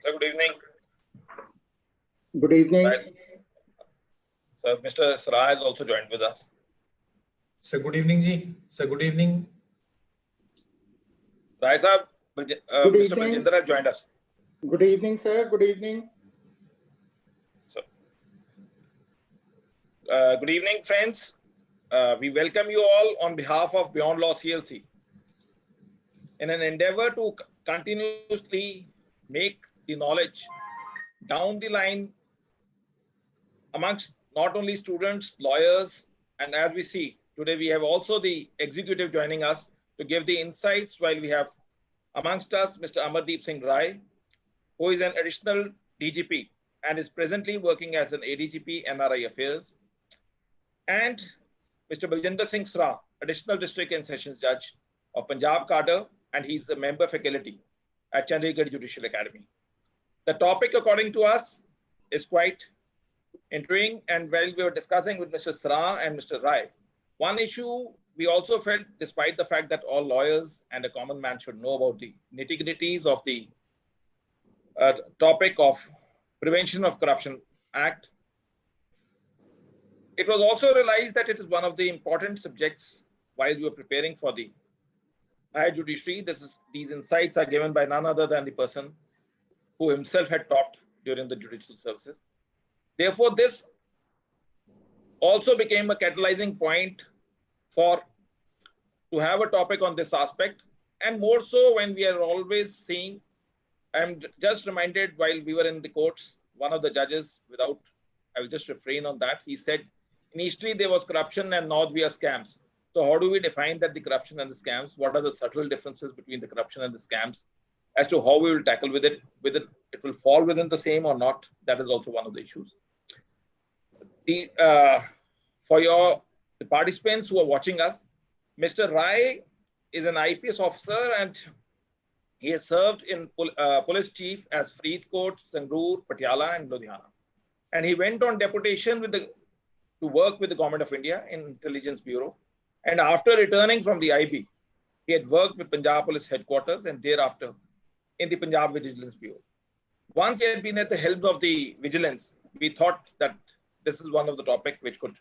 Sir, good evening. Good evening. Nice. So, Mr. Sra has also joined with us. Sir, good evening, Ji. Sir, good evening. Rai sahab, Good Mr. evening. Baljinder has joined us. Good evening, sir. Good evening. So, good evening, friends. We welcome you all on behalf of Beyond Law CLC in an endeavor to continuously make the knowledge down the line amongst not only students, lawyers, and as we see today, we have also the executive joining us to give the insights, while we have amongst us Mr. Amardeep Singh Rai, who is an additional DGP and is presently working as an ADGP NRI Affairs, and Mr. Baljinder Singh Sra, additional district and sessions judge of Punjab cadre, and he's the member faculty at Chandigarh Judicial Academy. The topic, according to us, is quite intriguing, and while we were discussing with Mr. Sra and Mr. Rai, one issue we also felt, despite the fact that all lawyers and a common man should know about the nitty-gritties of the topic of Prevention of Corruption Act, it was also realized that it is one of the important subjects while we were preparing for the higher judiciary. These insights are given by none other than the person who himself had taught during the judicial services. Therefore, this also became a catalyzing point to have a topic on this aspect, and more so when we are always seeing. I'm just reminded while we were in the courts, one of the judges, I will just refrain on that, he said, initially there was corruption and now we are scams. So how do we define that, the corruption and the scams? What are the subtle differences between the corruption and the scams? As to how we will tackle with it, it will fall within the same or not, that is also one of the issues. For the participants who are watching us, Mr. Rai is an IPS officer and he has served in police chief as Faridkot, Sangrur, Patiala and Ludhiana. And he went on deputation to work with the Government of India in Intelligence Bureau. And after returning from the IB, he had worked with Punjab Police Headquarters and thereafter in the Punjab Vigilance Bureau. Once he had been at the helm of the vigilance, we thought that this is one of the topics which could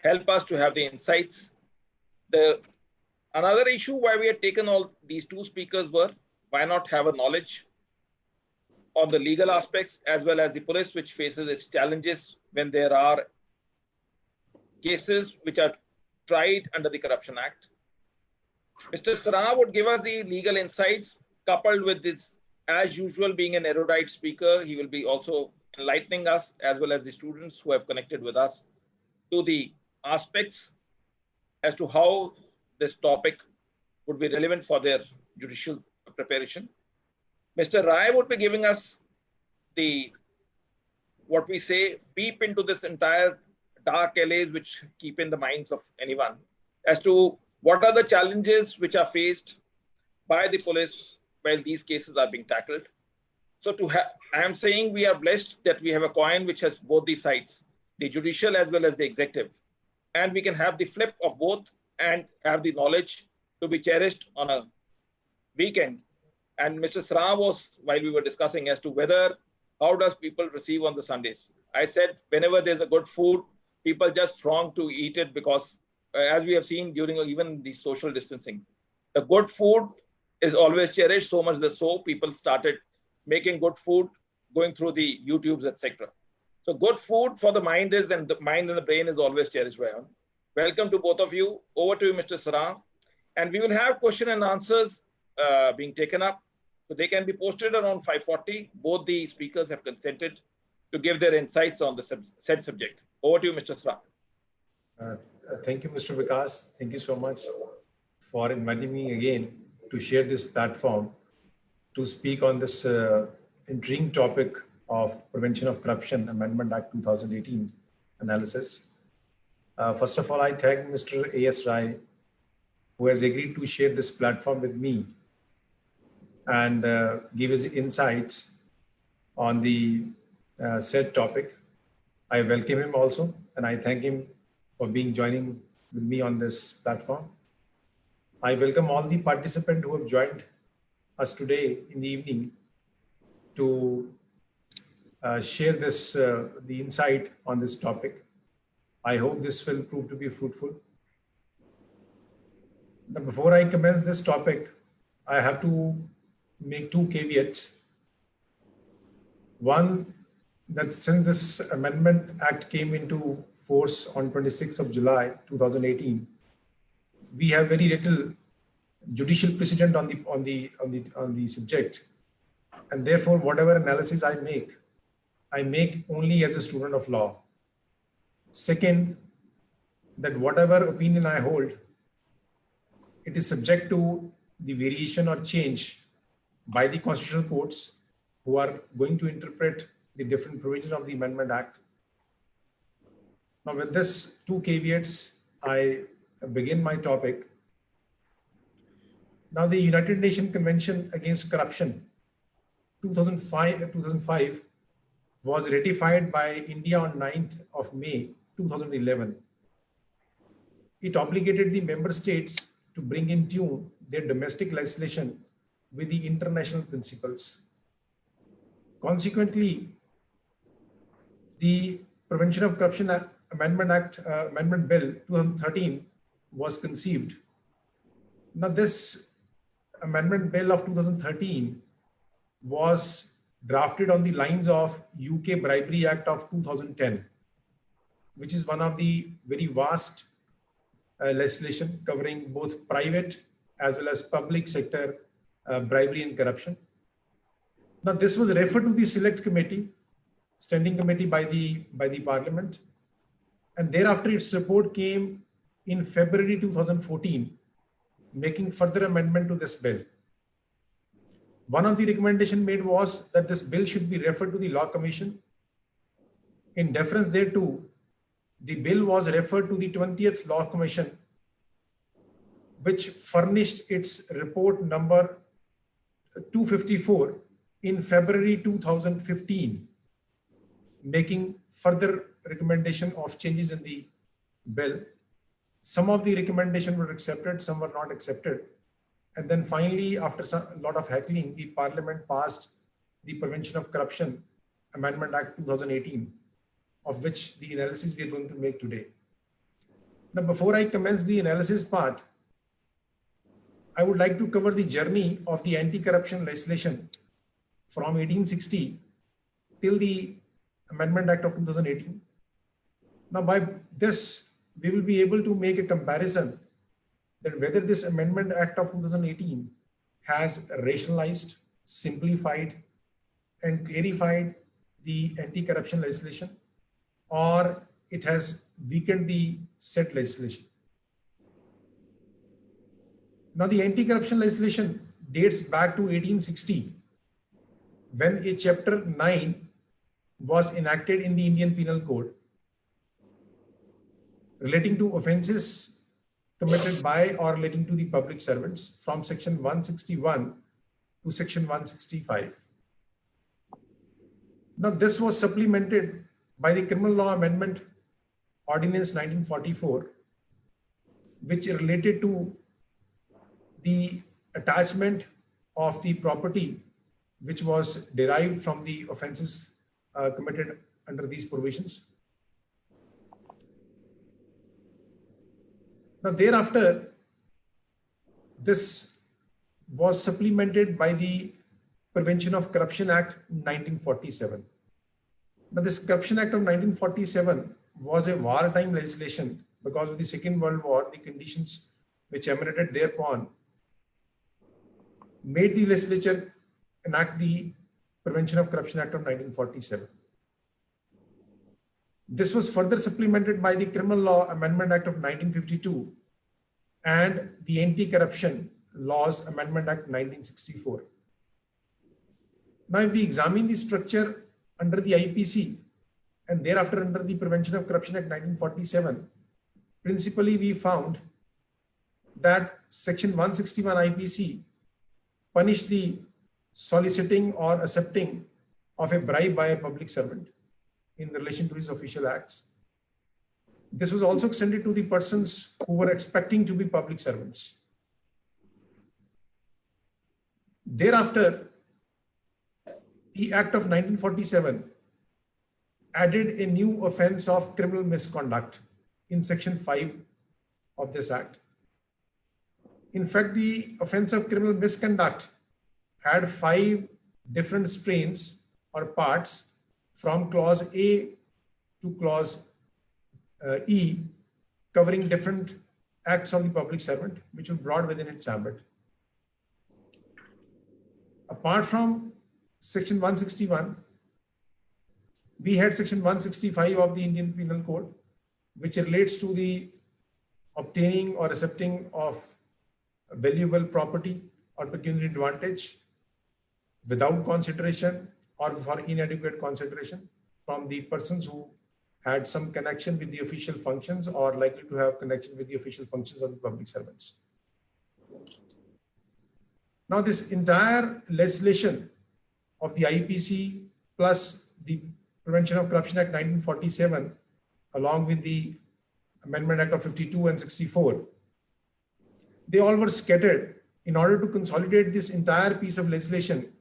help us to have the insights. Another issue why we had taken all these two speakers were, why not have a knowledge on the legal aspects as well as the police, which faces its challenges when there are cases which are tried under the Corruption Act. Mr. Sra would give us the legal insights, coupled with this, as usual, being an erudite speaker. He will be also enlightening us as well as the students who have connected with us to the aspects as to how this topic would be relevant for their judicial preparation. Mr. Rai would be giving us what we say, peep into this entire dark alleys which keep in the minds of anyone as to what are the challenges which are faced by the police while these cases are being tackled. So I am saying we are blessed that we have a coin which has both the sides, the judicial as well as the executive. And we can have the flip of both and have the knowledge to be cherished on a weekend. And Mr. Sra was, while we were discussing as to how does people receive on the Sundays? I said, whenever there's a good food, people just throng to eat it because as we have seen during even the social distancing, the good food is always cherished, so much so people started making good food, going through the YouTubes, etc. So good food for the mind and the mind and the brain is always cherished by all. Welcome to both of you. Over to you, Mr. Sra. And we will have question and answers being taken up. So they can be posted around 5:40. Both the speakers have consented to give their insights on the said subject. Over to you, Mr. Sra. Thank you, Mr. Vikas. Thank you so much for inviting me again to share this platform to speak on this intriguing topic of Prevention of Corruption Amendment Act 2018 analysis. First of all, I thank Mr. A.S. Rai, who has agreed to share this platform with me and give his insights on the said topic. I welcome him also, and I thank him for joining with me on this platform. I welcome all the participants who have joined us today in the evening to share this, the insight on this topic. I hope this will prove to be fruitful. Now, before I commence this topic, I have to make two caveats. One, that since this Amendment Act came into force on 26th of July 2018, we have very little judicial precedent on the subject, and therefore whatever analysis I make only as a student of law. Second, that whatever opinion I hold, it is subject to the variation or change by the constitutional courts who are going to interpret the different provisions of the Amendment Act. Now, with this two caveats, I begin my topic. Now, the United Nations Convention Against Corruption 2005 was ratified by India on 9th of May 2011. It obligated the member states to bring in tune their domestic legislation with the international principles. Consequently, the Prevention of Corruption Amendment Bill 2013 was conceived. Now, this Amendment Bill of 2013 was drafted on the lines of UK Bribery Act of 2010, which is one of the very vast legislation covering both private as well as public sector bribery and corruption. Now, this was referred to the Select Committee, Standing Committee by the Parliament, and thereafter its report came in February 2014, making further amendment to this bill. One of the recommendations made was that this bill should be referred to the Law Commission. In deference thereto, the bill was referred to the 20th Law Commission, which furnished its report number 254 in February 2015, making further recommendation of changes in the bill. Some of the recommendations were accepted, some were not accepted. And then finally, after a lot of heckling, the Parliament passed the Prevention of Corruption Amendment Act 2018, of which the analysis we are going to make today. Now, before I commence the analysis part, I would like to cover the journey of the anti-corruption legislation from 1860 till the Amendment Act of 2018. Now, by this, we will be able to make a comparison that whether this Amendment Act of 2018 has rationalized, simplified, and clarified the anti-corruption legislation, or it has weakened the said legislation. Now, the anti-corruption legislation dates back to 1860, when a Chapter 9 was enacted in the Indian Penal Code relating to offences committed by or relating to the public servants from section 161 to section 165. Now, this was supplemented by the Criminal Law Amendment Ordinance 1944, which related to the attachment of the property which was derived from the offences committed under these provisions. Now, thereafter, this was supplemented by the Prevention of Corruption Act 1947. Now, this Corruption Act of 1947 was a wartime legislation because of the Second World War. The conditions which emanated thereupon made the legislature enact the Prevention of Corruption Act of 1947. This was further supplemented by the Criminal Law Amendment Act of 1952 and the Anti-Corruption Laws Amendment Act 1964. Now, if we examine the structure under the IPC and thereafter under the Prevention of Corruption Act 1947, principally we found that Section 161 IPC punished the soliciting or accepting of a bribe by a public servant in relation to his official acts. This was also extended to the persons who were expecting to be public servants. Thereafter, the Act of 1947 added a new offense of criminal misconduct in Section 5 of this Act. In fact, the offense of criminal misconduct had 5 different strains or parts from Clause A to Clause E, covering different acts of the public servant, which were brought within its ambit. Apart from Section 161, we had Section 165 of the Indian Penal Code, which relates to the obtaining or accepting of valuable property or pecuniary advantage without consideration or for inadequate consideration from the persons who had some connection with the official functions or likely to have connection with the official functions of the public servants. Now, this entire legislation of the IPC plus the Prevention of Corruption Act 1947, along with the Amendment Act of 52 and 64, they all were scattered. In order to consolidate this entire piece of legislation,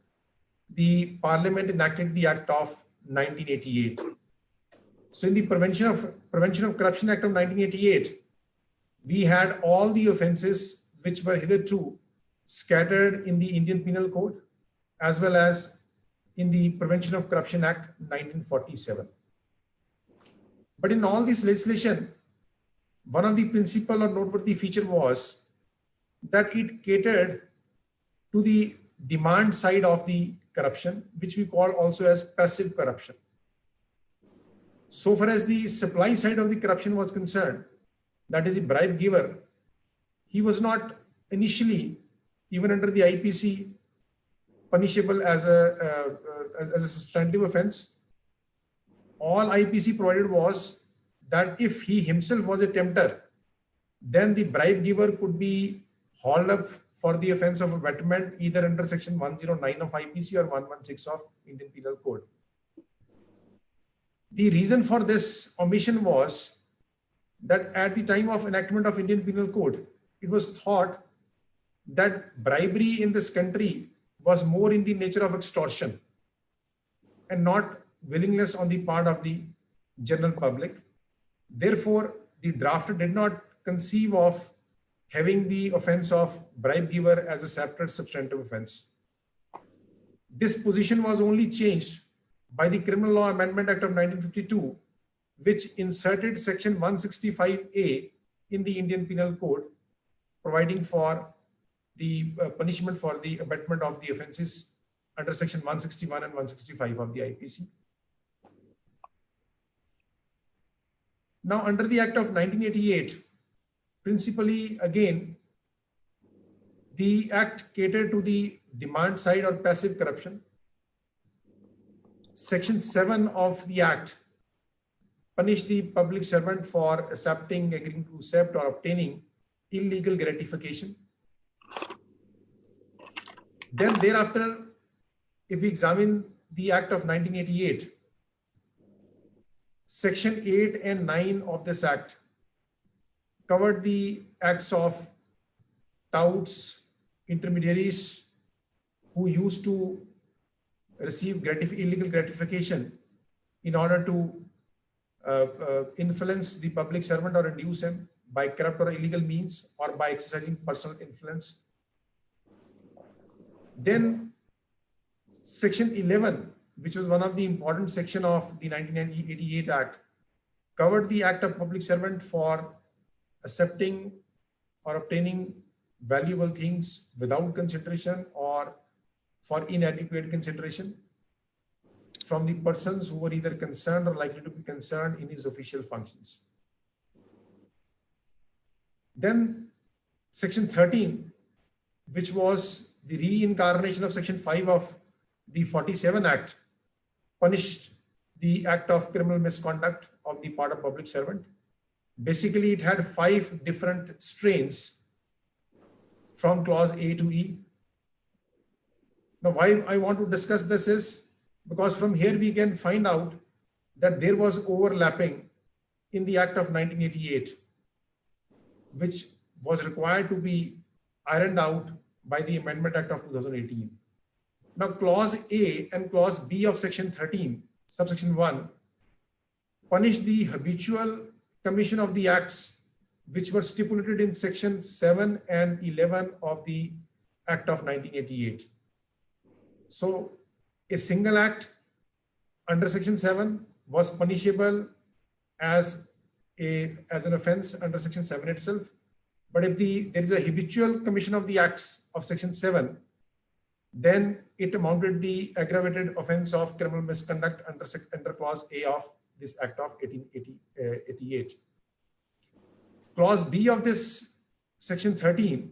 the Parliament enacted the Act of 1988. So in the Prevention of Corruption Act of 1988, we had all the offenses which were hitherto scattered in the Indian Penal Code, as well as in the Prevention of Corruption Act 1947. But in all this legislation, one of the principal or noteworthy feature was that it catered to the demand side of the corruption, which we call also as passive corruption. So far as the supply side of the corruption was concerned, that is the bribe giver, he was not initially, even under the IPC, punishable as a substantive offense. All IPC provided was that if he himself was a tempter, then the bribe giver could be hauled up for the offense of abetment either under Section 109 of IPC or 116 of Indian Penal Code. The reason for this omission was that at the time of enactment of Indian Penal Code, it was thought that bribery in this country was more in the nature of extortion and not willingness on the part of the general public. Therefore, the drafter did not conceive of having the offense of bribe giver as a separate substantive offense. This position was only changed by the Criminal Law Amendment Act of 1952, which inserted Section 165A in the Indian Penal Code, providing for the punishment for the abetment of the offenses under Section 161 and 165 of the IPC. Now, under the Act of 1988, principally, again, the Act catered to the demand side or passive corruption. Section 7 of the Act punished the public servant for accepting, agreeing to accept, or obtaining illegal gratification. Then thereafter, if we examine the Act of 1988, Section 8 and 9 of this Act covered the acts of touts, intermediaries who used to receive illegal gratification in order to influence the public servant or induce him by corrupt or illegal means or by exercising personal influence. Then Section 11, which was one of the important sections of the 1988 Act, covered the act of public servant for accepting or obtaining valuable things without consideration or for inadequate consideration from the persons who were either concerned or likely to be concerned in his official functions. Then Section 13, which was the reincarnation of Section 5 of the 47 Act, punished the act of criminal misconduct of the part of public servant. Basically, it had 5 different strains from Clause A to E. Now, why I want to discuss this is because from here we can find out that there was overlapping in the Act of 1988, which was required to be ironed out by the Amendment Act of 2018. Now, clause A and clause B of section 13, subsection 1, punish the habitual commission of the acts which were stipulated in section 7 and 11 of the Act of 1988. So a single act under section 7 was punishable as an offense under section 7 itself. But if there is a habitual commission of the acts of section 7, then it amounted the aggravated offense of criminal misconduct under clause A of this Act of 1888. Clause B of this section 13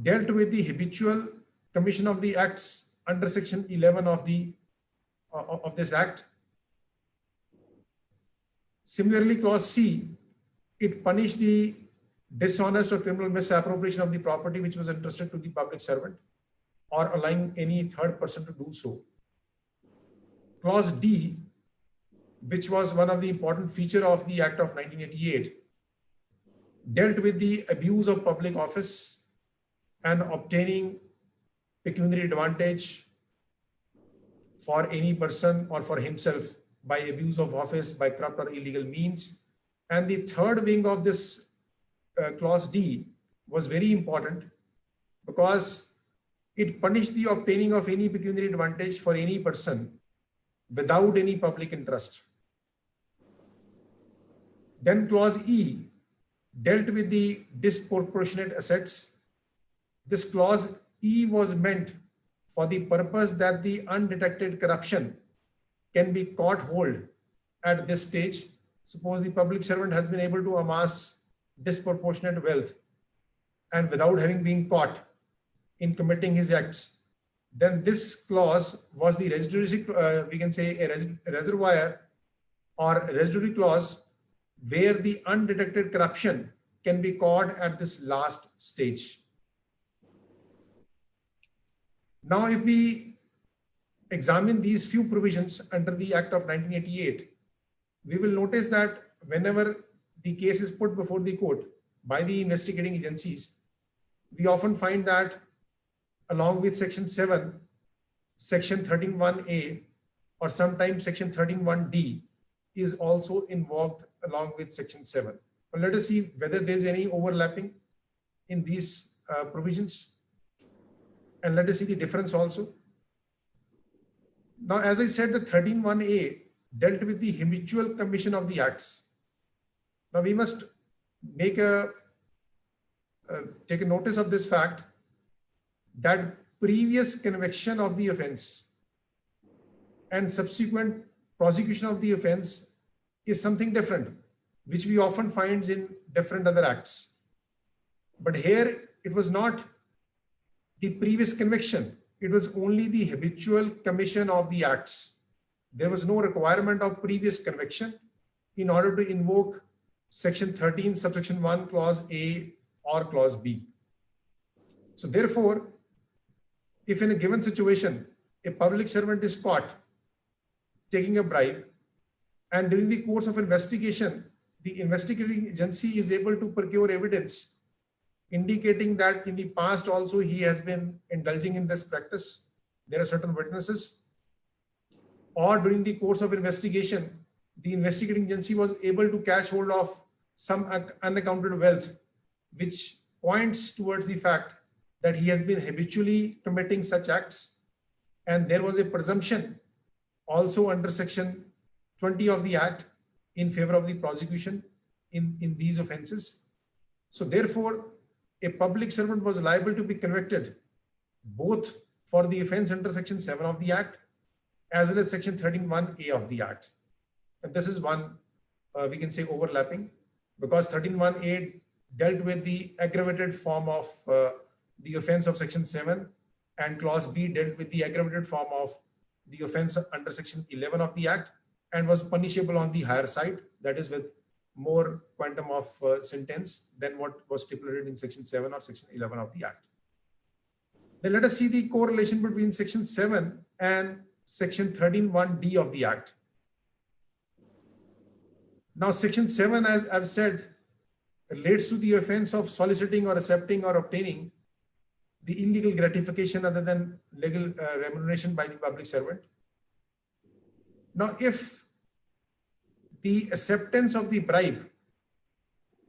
dealt with the habitual commission of the acts under section 11 of this Act. Similarly, clause C, it punished the dishonest or criminal misappropriation of the property which was entrusted to the public servant or allowing any third person to do so. Clause D, which was one of the important features of the Act of 1988, dealt with the abuse of public office and obtaining pecuniary advantage for any person or for himself by abuse of office, by corrupt or illegal means. And the third wing of this clause D was very important because it punished the obtaining of any pecuniary advantage for any person without any public interest. Then clause E dealt with the disproportionate assets. This clause E was meant for the purpose that the undetected corruption can be caught hold at this stage. Suppose the public servant has been able to amass disproportionate wealth and without having been caught in committing his acts, then this clause was the residuary, we can say a reservoir or residuary clause where the undetected corruption can be caught at this last stage. Now, if we examine these few provisions under the Act of 1988, we will notice that whenever the case is put before the court by the investigating agencies, we often find that along with section 7, section 13(1)(a) or sometimes section 13(1)(d) is also involved along with section 7. But let us see whether there is any overlapping in these provisions, and let us see the difference also. Now, as I said, the 13(1)(a) dealt with the habitual commission of the acts. Now we must make take a notice of this fact that previous conviction of the offense and subsequent prosecution of the offense is something different, which we often find in different other acts. But here it was not the previous conviction, it was only the habitual commission of the acts. There was no requirement of previous conviction in order to invoke section 13 subsection 1 clause A or clause B. So therefore, if in a given situation a public servant is caught taking a bribe, and during the course of investigation the investigating agency is able to procure evidence indicating that in the past also he has been indulging in this practice, there are certain witnesses, or during the course of investigation the investigating agency was able to catch hold of some unaccounted wealth which points towards the fact that he has been habitually committing such acts, and there was a presumption also under section 20 of the Act in favor of the prosecution in these offenses. So therefore, a public servant was liable to be convicted both for the offense under section 7 of the Act as well as section 13(1)(a) of the Act. And this is one, we can say, overlapping, because 13(1)(a) dealt with the aggravated form of the offense of section 7, and clause B dealt with the aggravated form of the offense under section 11 of the Act and was punishable on the higher side, that is with more quantum of sentence than what was stipulated in section 7 or section 11 of the Act. Then let us see the correlation between section 7 and section 13(1)(d) of the Act. Now section 7, as I've said, relates to the offense of soliciting or accepting or obtaining the illegal gratification other than legal remuneration by the public servant. Now, if the acceptance of the bribe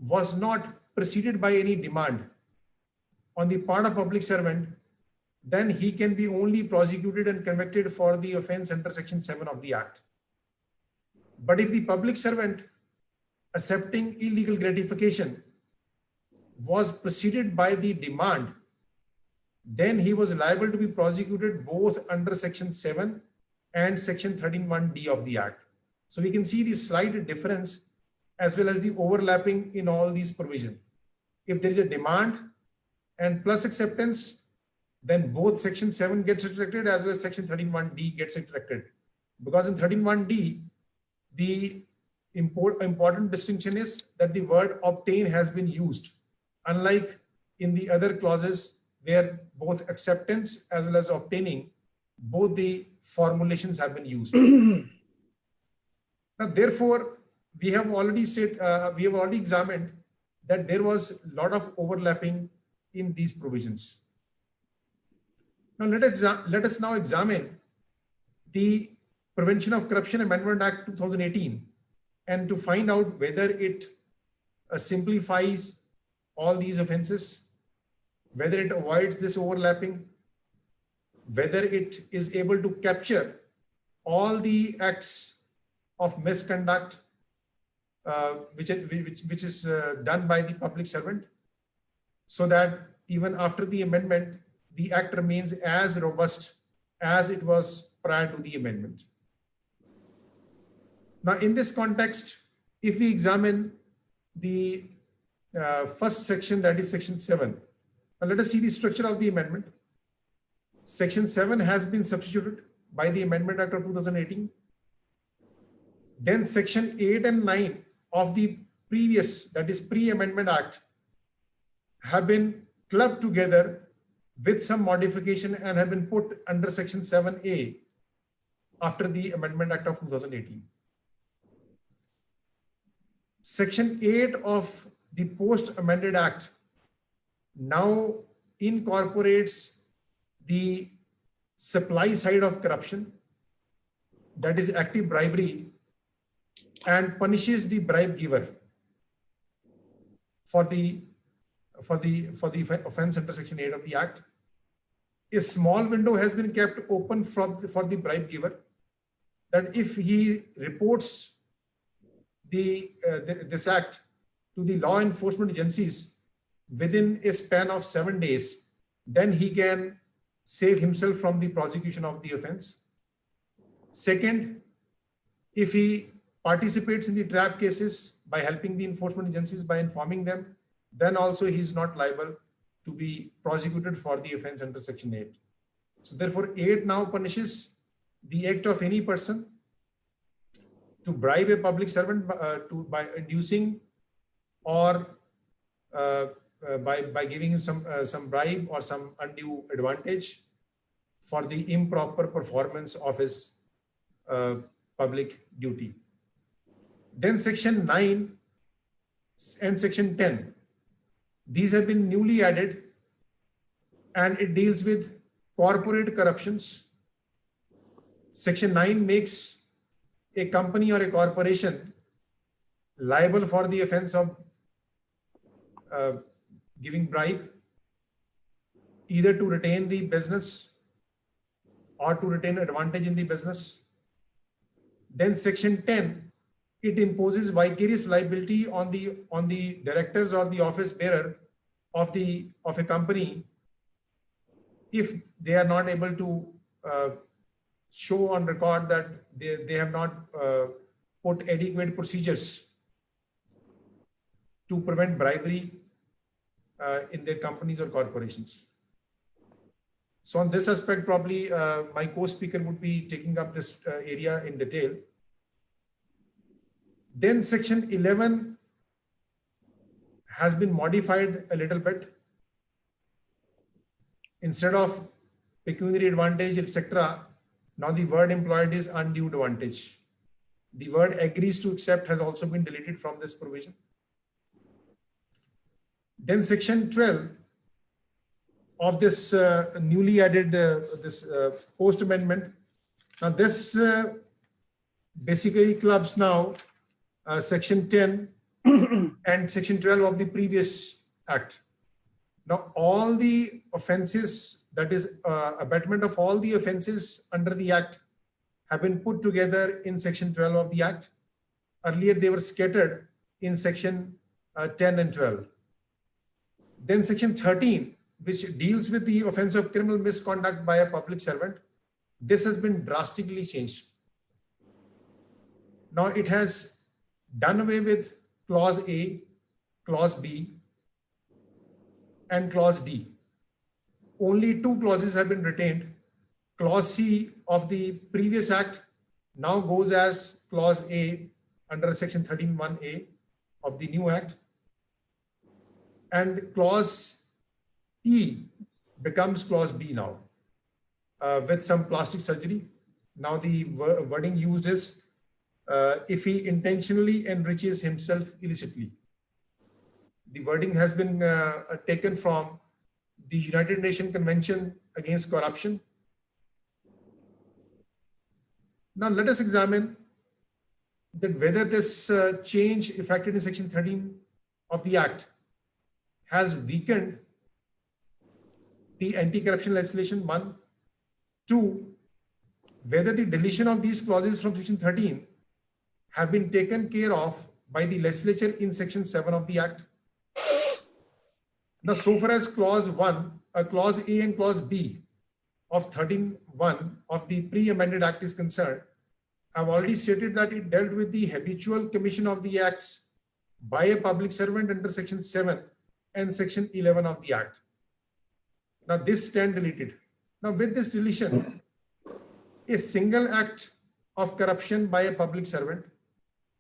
was not preceded by any demand on the part of public servant, then he can be only prosecuted and convicted for the offense under Section 7 of the Act. But if the public servant accepting illegal gratification was preceded by the demand, then he was liable to be prosecuted both under Section 7 and Section 13(1)(d) of the Act. So we can see the slight difference as well as the overlapping in all these provisions. If there is a demand and plus acceptance, then both Section 7 gets retracted as well as Section 13(1)(d) gets retracted. Because in 13(1)(d), the important distinction is that the word obtain has been used, unlike in the other clauses where both acceptance as well as obtaining, both the formulations have been used. Now, therefore, we have already examined that there was a lot of overlapping in these provisions. Now, let us now examine the Prevention of Corruption Amendment Act 2018 and to find out whether it simplifies all these offenses, whether it avoids this overlapping, whether it is able to capture all the acts of misconduct which is done by the public servant, so that even after the amendment, the act remains as robust as it was prior to the amendment. Now, in this context, if we examine the first section, that is Section 7, now let us see the structure of the amendment. Section 7 has been substituted by the Amendment Act of 2018. Then Section 8 and 9 of the previous, that is pre-amendment act, have been clubbed together with some modification and have been put under Section 7A after the Amendment Act of 2018. Section 8 of the post-amended act now incorporates the supply side of corruption, that is active bribery, and punishes the bribe giver for the offense under Section 8 of the Act. A small window has been kept open for the bribe giver, that if he reports this act to the law enforcement agencies within a span of 7 days, then he can save himself from the prosecution of the offense. Second, if he participates in the trap cases by helping the enforcement agencies by informing them, then also he is not liable to be prosecuted for the offense under Section 8. So therefore, 8 now punishes the act of any person to bribe a public servant by inducing or by giving him some bribe or some undue advantage for the improper performance of his public duty. Then Section 9 and Section 10, these have been newly added, and it deals with corporate corruptions. Section 9 makes a company or a corporation liable for the offense of giving bribe, either to retain the business or to retain advantage in the business. Then Section 10, it imposes vicarious liability on the directors or the office bearer of a company if they are not able to show on record that they have not put adequate procedures to prevent bribery in their companies or corporations. So on this aspect, probably my co-speaker would be taking up this area in detail. Then Section 11 has been modified a little bit. Instead of pecuniary advantage, etc., now the word employed is undue advantage. The word agrees to accept has also been deleted from this provision. Then Section 12 of this newly added this post amendment. Now this basically clubs now section 10 and section 12 of the previous act. Now all the offenses, that is abatement of all the offenses under the act, have been put together in section 12 of the act. Earlier they were scattered in section 10 and 12. Then section 13, which deals with the offense of criminal misconduct by a public servant, this has been drastically changed. Now it has done away with clause A, clause B, and clause D. Only two clauses have been retained. Clause C of the previous act now goes as clause A under section 13(1)(a) of the new act, and clause E becomes clause B now with some plastic surgery. Now the wording used is if he intentionally enriches himself illicitly. The wording has been taken from the United Nations Convention Against Corruption. Now let us examine that whether this change effected in section 13 of the act has weakened the anti-corruption legislation, 1. 2, whether the deletion of these clauses from section 13 have been taken care of by the legislature in section 7 of the act. Now, so far as clause 1, clause A and clause B of 13(1) of the pre-amended act is concerned, I've already stated that it dealt with the habitual commission of the acts by a public servant under section 7 and section 11 of the act. Now this stand deleted. Now with this deletion, a single act of corruption by a public servant,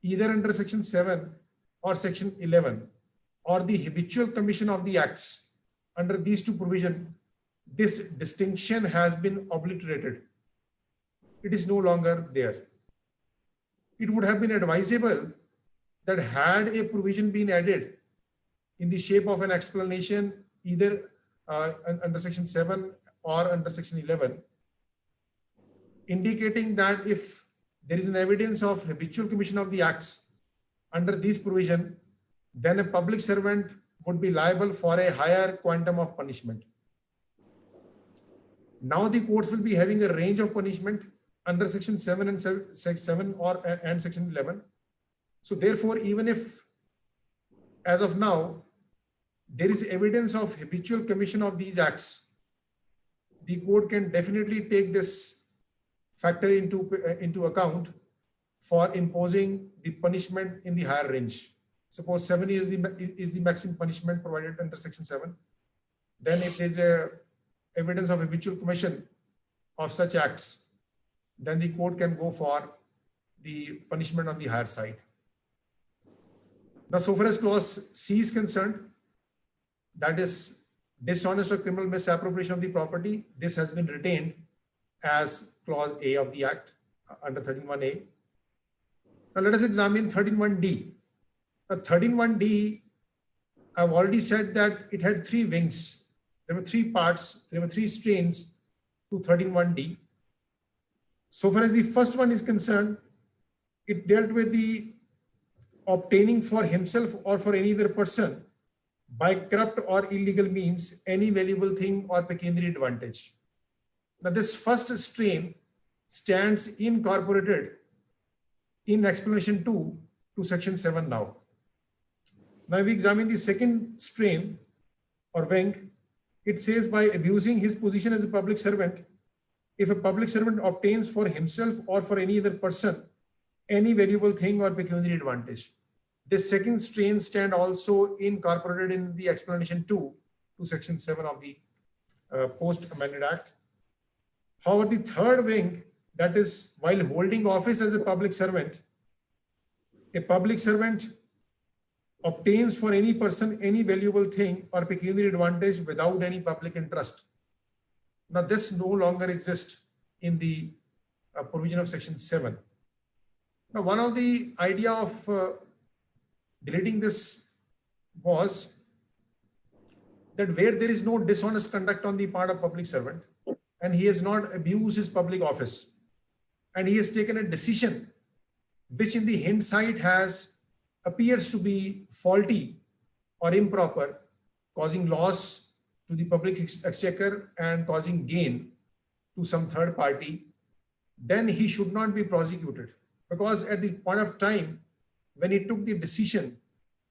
either under section 7 or section 11, or the habitual commission of the acts under these two provisions, this distinction has been obliterated. It is no longer there. It would have been advisable that had a provision been added in the shape of an explanation, either under section 7 or under section 11, indicating that if there is an evidence of habitual commission of the acts under this provision, then a public servant would be liable for a higher quantum of punishment. Now the courts will be having a range of punishment under section 7 and section 11. So therefore, even if as of now there is evidence of habitual commission of these acts, the court can definitely take this factor into account for imposing the punishment in the higher range. Suppose 7 years is the maximum punishment provided under section 7. Then if there is a evidence of habitual commission of such acts, then the court can go for the punishment on the higher side. Now, so far as clause C is concerned, that is dishonest or criminal misappropriation of the property, this has been retained as clause A of the act under 13(1)(a). Now let us examine 13(1)(d). Now 13(1)(d), I've already said that it had 3 wings. There were 3 parts, there were 3 strains to 13(1)(d). So far as the first one is concerned, it dealt with the obtaining for himself or for any other person by corrupt or illegal means any valuable thing or pecuniary advantage. Now this first strain stands incorporated in explanation 2 to section 7 now. Now if we examine the second strain or wing, it says by abusing his position as a public servant, if a public servant obtains for himself or for any other person any valuable thing or pecuniary advantage. This second strain stand also incorporated in the explanation 2 to section 7 of the post-amended act. However, the third wing, that is while holding office as a public servant obtains for any person any valuable thing or pecuniary advantage without any public interest. Now this no longer exists in the provision of section 7. Now one of the idea of deleting this was that where there is no dishonest conduct on the part of public servant, and he has not abused his public office, and he has taken a decision which in the hindsight appears to be faulty or improper, causing loss to the public exchequer and causing gain to some third party, then he should not be prosecuted, because at the point of time when he took the decision,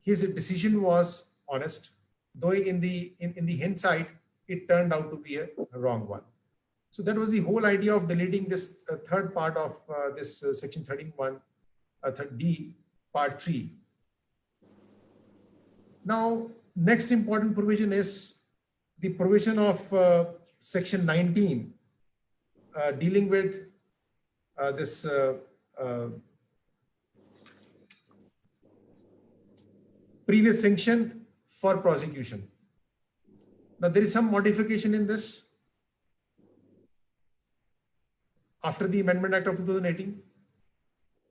his decision was honest, though in the hindsight it turned out to be a wrong one. So that was the whole idea of deleting this third part of this section 13(1) D part 3. Now, next important provision is the provision of section 19 dealing with this previous sanction for prosecution. Now, there is some modification in this after the Amendment Act of 2018.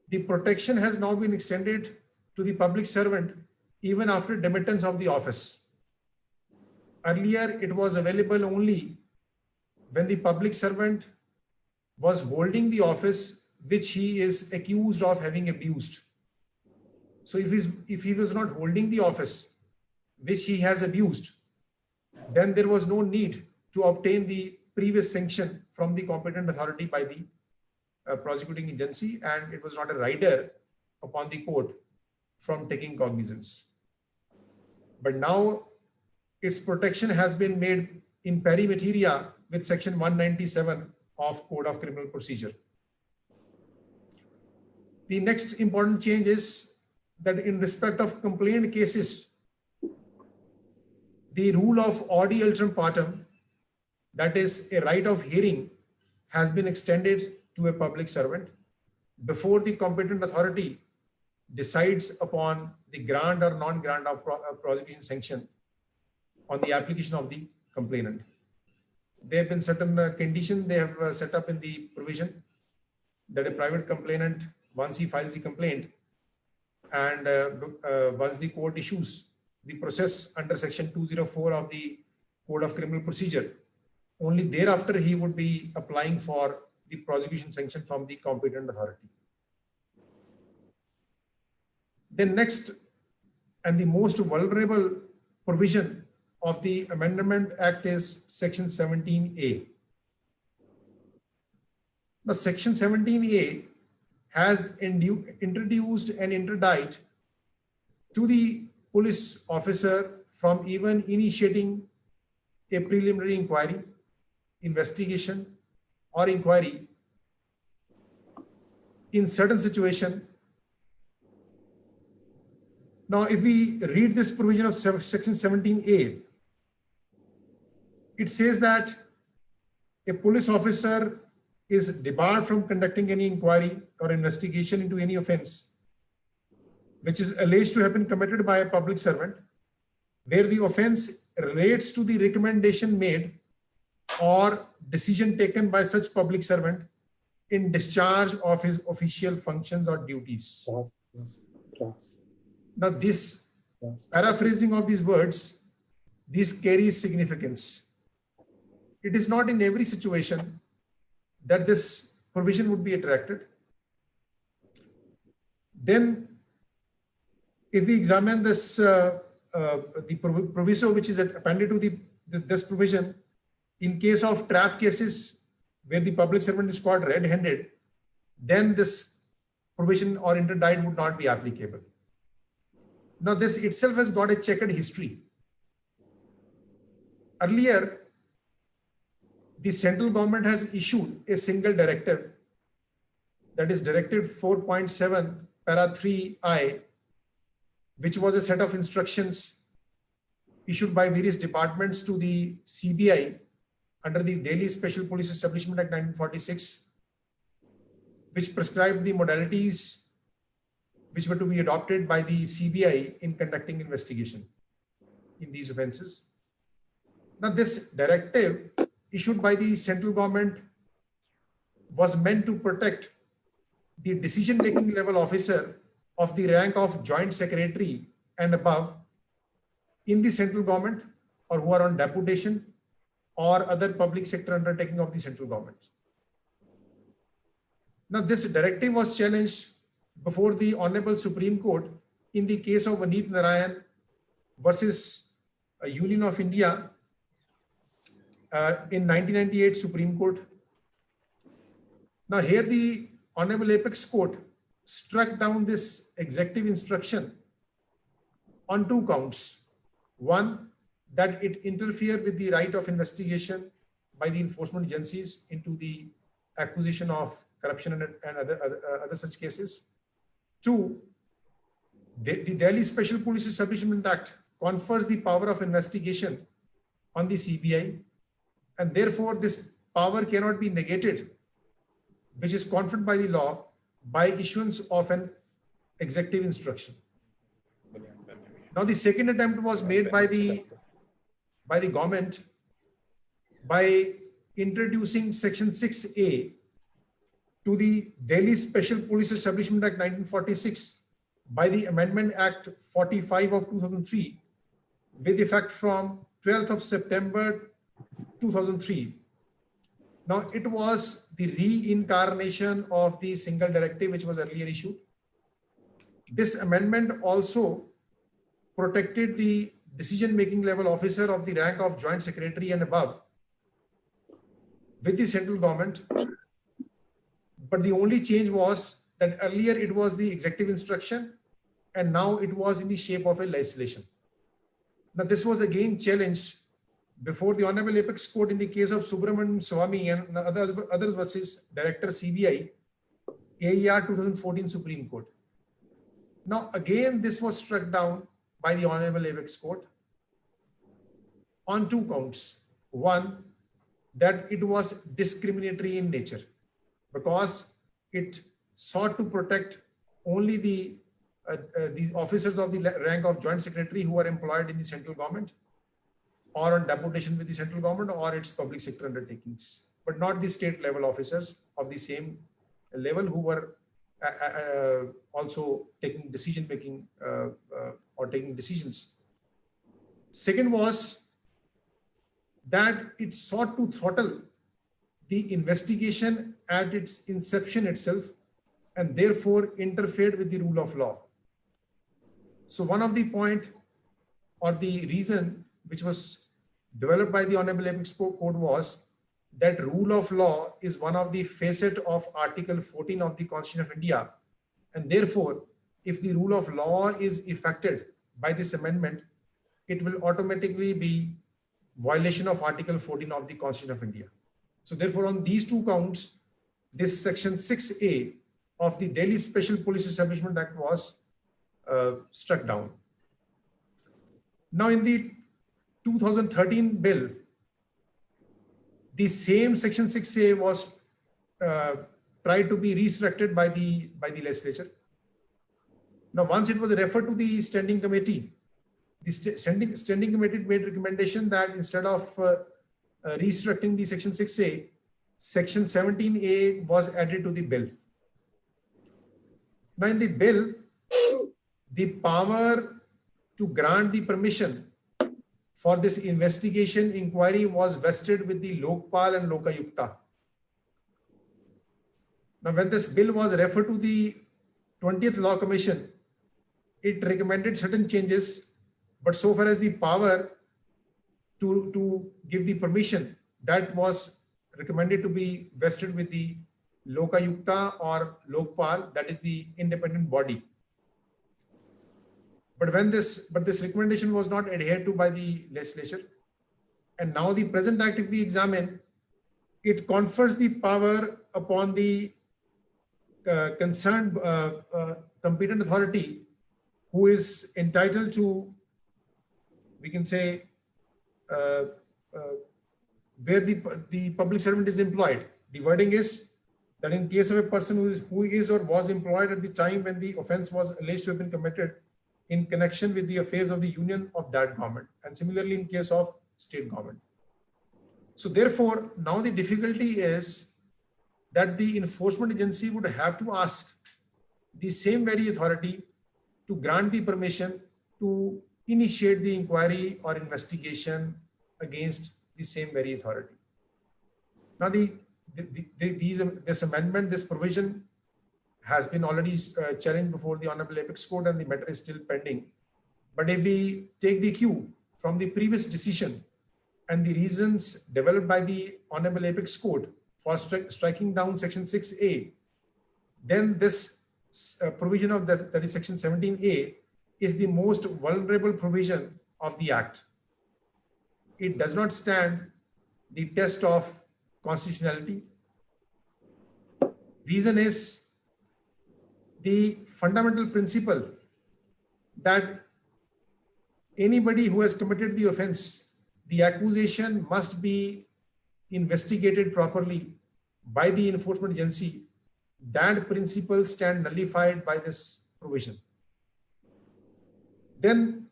The protection has now been extended to the public servant even after demittance of the office. Earlier, it was available only when the public servant was holding the office which he is accused of having abused. So if he was not holding the office which he has abused, then there was no need to obtain the previous sanction from the competent authority by the prosecuting agency, and it was not a rider upon the court from taking cognizance. But now its protection has been made in pari materia with section 197 of Code of Criminal Procedure. The next important change is that in respect of complaint cases, the rule of audi alteram partem, that is a right of hearing, has been extended to a public servant before the competent authority decides upon the grant or non-grant of prosecution sanction on the application of the complainant. There have been certain conditions they have set up in the provision that a private complainant, once he files the complaint and once the court issues the process under section 204 of the Code of Criminal Procedure, only thereafter he would be applying for the prosecution sanction from the competent authority. The next and the most vulnerable provision of the Amendment Act is section 17A. Now, section 17A has introduced an interdict to the police officer from even initiating a preliminary inquiry, investigation, or inquiry in certain situation. Now, if we read this provision of section 17A, it says that a police officer is debarred from conducting any inquiry or investigation into any offense which is alleged to have been committed by a public servant, where the offense relates to the recommendation made or decision taken by such public servant in discharge of his official functions or duties. Now, this paraphrasing of these words, this carries significance. It is not in every situation that this provision would be attracted. Then, if we examine this, the proviso which is appended to this provision, in case of trap cases where the public servant is caught red-handed, then this provision or interdict would not be applicable. Now, this itself has got a checkered history. Earlier, the central government has issued a single directive, that is Directive 4.7 para 3I, which was a set of instructions issued by various departments to the CBI under the Delhi Special Police Establishment Act 1946, which prescribed the modalities which were to be adopted by the CBI in conducting investigation in these offenses. Now, this directive issued by the central government was meant to protect the decision-making level officer of the rank of Joint Secretary and above in the central government or who are on deputation or other public sector undertaking of the central government. Now, this directive was challenged before the Honorable Supreme Court in the case of Vaneet Narayan versus Union of India in 1998 Supreme Court. Now, here the Honorable Apex Court struck down this executive instruction on two counts. One, that it interfered with the right of investigation by the enforcement agencies into the acquisition of corruption and other such cases. Two, the Delhi Special Police Establishment Act confers the power of investigation on the CBI, and therefore this power cannot be negated, which is conferred by the law by issuance of an executive instruction. Now, the second attempt was made by the government by introducing Section 6A to the Delhi Special Police Establishment Act 1946 by the Amendment Act 45 of 2003 with effect from 12th of September 2003. Now, it was the reincarnation of the single directive which was earlier issued. This amendment also protected the decision-making level officer of the rank of Joint Secretary and above with the central government. But the only change was that earlier it was the executive instruction and now it was in the shape of a legislation. Now, this was again challenged before the Honorable Apex Court in the case of Subramanian Swamy and others versus Director CBI, AER 2014 Supreme Court. Now, again, this was struck down by the Honorable Apex Court on two counts. One, that it was discriminatory in nature because it sought to protect only the officers of the rank of Joint Secretary who are employed in the central government or on deputation with the central government or its public sector undertakings, but not the state level officers of the same level who were also taking decision-making or taking decisions. Second was that it sought to throttle the investigation at its inception itself and therefore interfered with the rule of law. So one of the point or the reason which was developed by the Honorable Apex Court was that rule of law is one of the facet of Article 14 of the Constitution of India. And therefore, if the rule of law is affected by this amendment, it will automatically be violation of Article 14 of the Constitution of India. So therefore, on these two counts, this Section 6A of the Delhi Special Police Establishment Act was struck down. Now, in the 2013 bill, the same Section 6A was tried to be restructured by the legislature. Now, once it was referred to the standing committee, the standing committee made recommendation that instead of restructuring the Section 6A, Section 17A was added to the bill. Now, in the bill, the power to grant the permission for this investigation inquiry was vested with the Lokpal and Lokayukta. Now, when this bill was referred to the 20th Law Commission, it recommended certain changes, but so far as the power to give the permission, that was recommended to be vested with the Lokayukta or Lokpal, that is the independent body. But this recommendation was not adhered to by the legislature. And now the present act, if we examine, it confers the power upon the concerned competent authority who is entitled to, we can say, where the public servant is employed. The wording is that in case of a person who is or was employed at the time when the offense was alleged to have been committed in connection with the affairs of the union of that government, and similarly in case of state government. So therefore, now the difficulty is that the enforcement agency would have to ask the same very authority to grant the permission to initiate the inquiry or investigation against the same very authority. Now, this amendment, this provision has been already challenged before the Honorable Apex Court, and the matter is still pending. But if we take the cue from the previous decision and the reasons developed by the Honorable Apex Court for striking down Section 6A, then this provision of that is Section 17A, is the most vulnerable provision of the Act. It does not stand the test of constitutionality. Reason is the fundamental principle that anybody who has committed the offense, the accusation must be investigated properly by the enforcement agency. That principle stands nullified by this provision. Then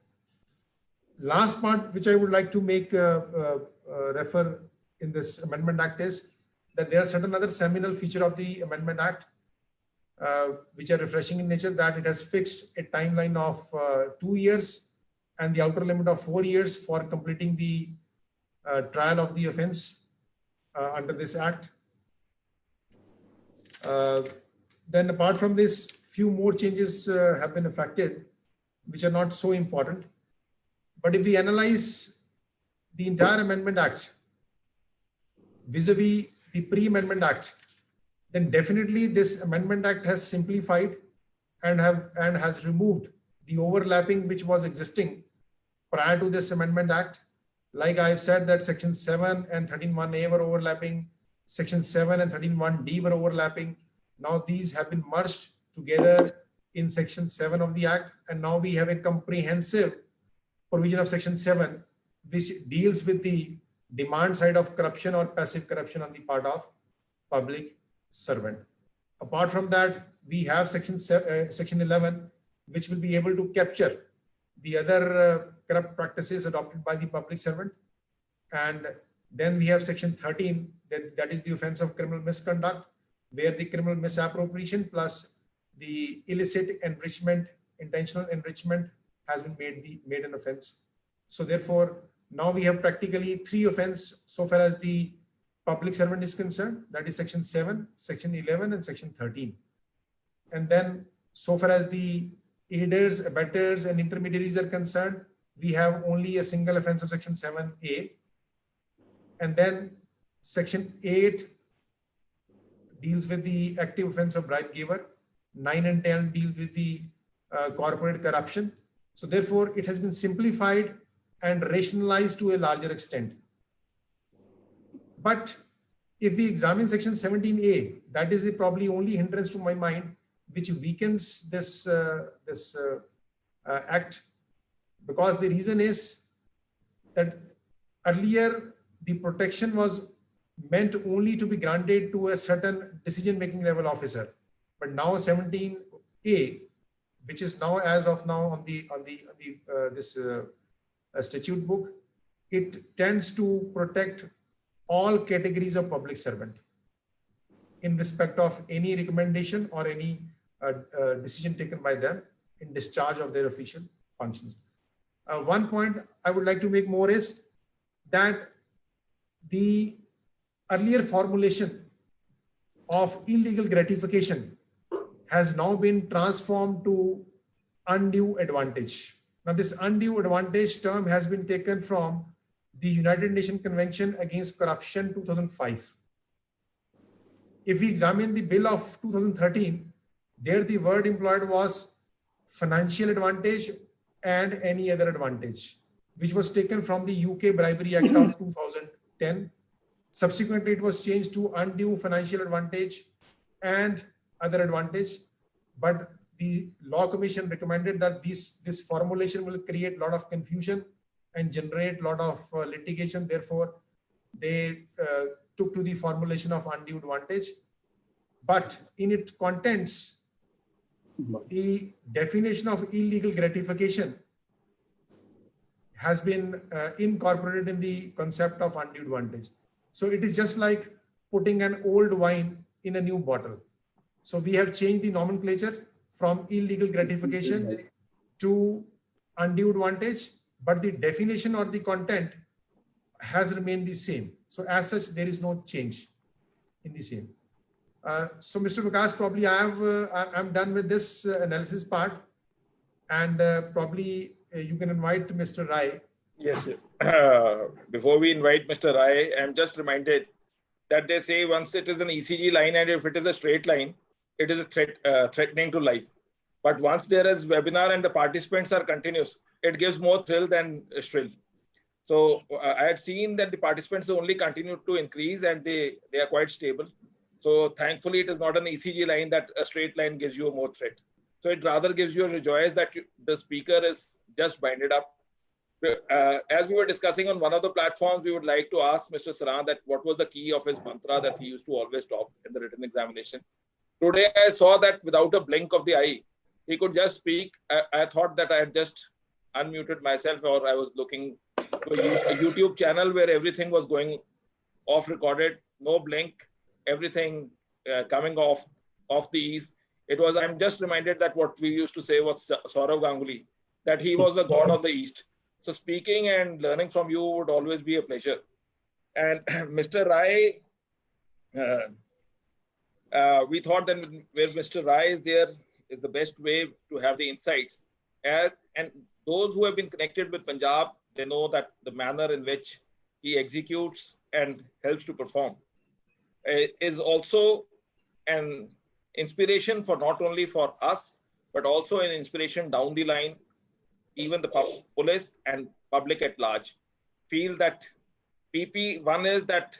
last part which I would like to make refer in this Amendment Act is that there are certain other seminal feature of the Amendment Act which are refreshing in nature, that it has fixed a timeline of 2 years and the outer limit of 4 years for completing the trial of the offense under this Act. Then apart from this, few more changes have been effected, which are not so important. But if we analyze the entire Amendment Act vis-a-vis the pre-Amendment Act, then definitely this Amendment Act has simplified and has removed the overlapping which was existing prior to this Amendment Act. Like I've said that Section 7 and 13(1)(a) were overlapping, Section 7 and 13(1)(d) were overlapping. Now these have been merged together in Section 7 of the Act, and now we have a comprehensive provision of Section 7 which deals with the demand side of corruption or passive corruption on the part of public servant. Apart from that, we have Section 11, which will be able to capture the other corrupt practices adopted by the public servant. And then we have Section 13, that is the offense of criminal misconduct, where the criminal misappropriation plus the illicit enrichment, intentional enrichment has been made an offense. So therefore, now we have practically 3 offenses so far as the public servant is concerned, that is Section 7, Section 11, and Section 13. And then so far as the aiders, abettors, and intermediaries are concerned, we have only a single offense of Section 7A. And then Section 8 deals with the active offense of bribe giver. 9 and 10 deal with the corporate corruption. So therefore, it has been simplified and rationalized to a larger extent. But if we examine Section 17A, that is the probably only hindrance to my mind, which weakens this act, because the reason is that earlier the protection was meant only to be granted to a certain decision-making level officer, but now 17A, which is now as of now on this statute book, it tends to protect all categories of public servant in respect of any recommendation or any decision taken by them in discharge of their official functions. One point I would like to make more is that the earlier formulation of illegal gratification has now been transformed to undue advantage. Now, this undue advantage term has been taken from the United Nations Convention Against Corruption 2005. If we examine the bill of 2013, there the word employed was financial advantage and any other advantage, which was taken from the UK Bribery Act of 2010. Subsequently, it was changed to undue financial advantage and other advantage. But the Law Commission recommended that this formulation will create a lot of confusion and generate a lot of litigation. Therefore, they took to the formulation of undue advantage. But in its contents, the definition of illegal gratification has been incorporated in the concept of undue advantage. So it is just like putting an old wine in a new bottle. So we have changed the nomenclature from illegal gratification to undue advantage, but the definition or the content has remained the same. So as such, there is no change in the same. So Mr. Vikas, probably I'm done with this analysis part, and probably you can invite Mr. Rai. Yes, yes. Before we invite Mr. Rai, I'm just reminded that they say once it is an ECG line and if it is a straight line, it is a threatening to life. But once there is webinar and the participants are continuous, it gives more thrill than shrill. So I had seen that the participants only continue to increase and they are quite stable. So thankfully, it is not an ECG line that a straight line gives you more threat. So it rather gives you a rejoice that the speaker is just binded up. As we were discussing on one of the platforms, we would like to ask Mr. Saran that what was the key of his mantra that he used to always talk in the written examination. Today, I saw that without a blink of the eye, he could just speak. I thought that I had just unmuted myself, or I was looking to a YouTube channel where everything was going off recorded, no blink, everything coming off the ease. It was, I'm just reminded that what we used to say was Saurav Ganguly, that he was the god of the East. So speaking and learning from you would always be a pleasure. And Mr. Rai, we thought that where Mr. Rai is there is the best way to have the insights. And those who have been connected with Punjab, they know that the manner in which he executes and helps to perform is also an inspiration for not only for us, but also an inspiration down the line. Even the police and public at large feel that PP, one is that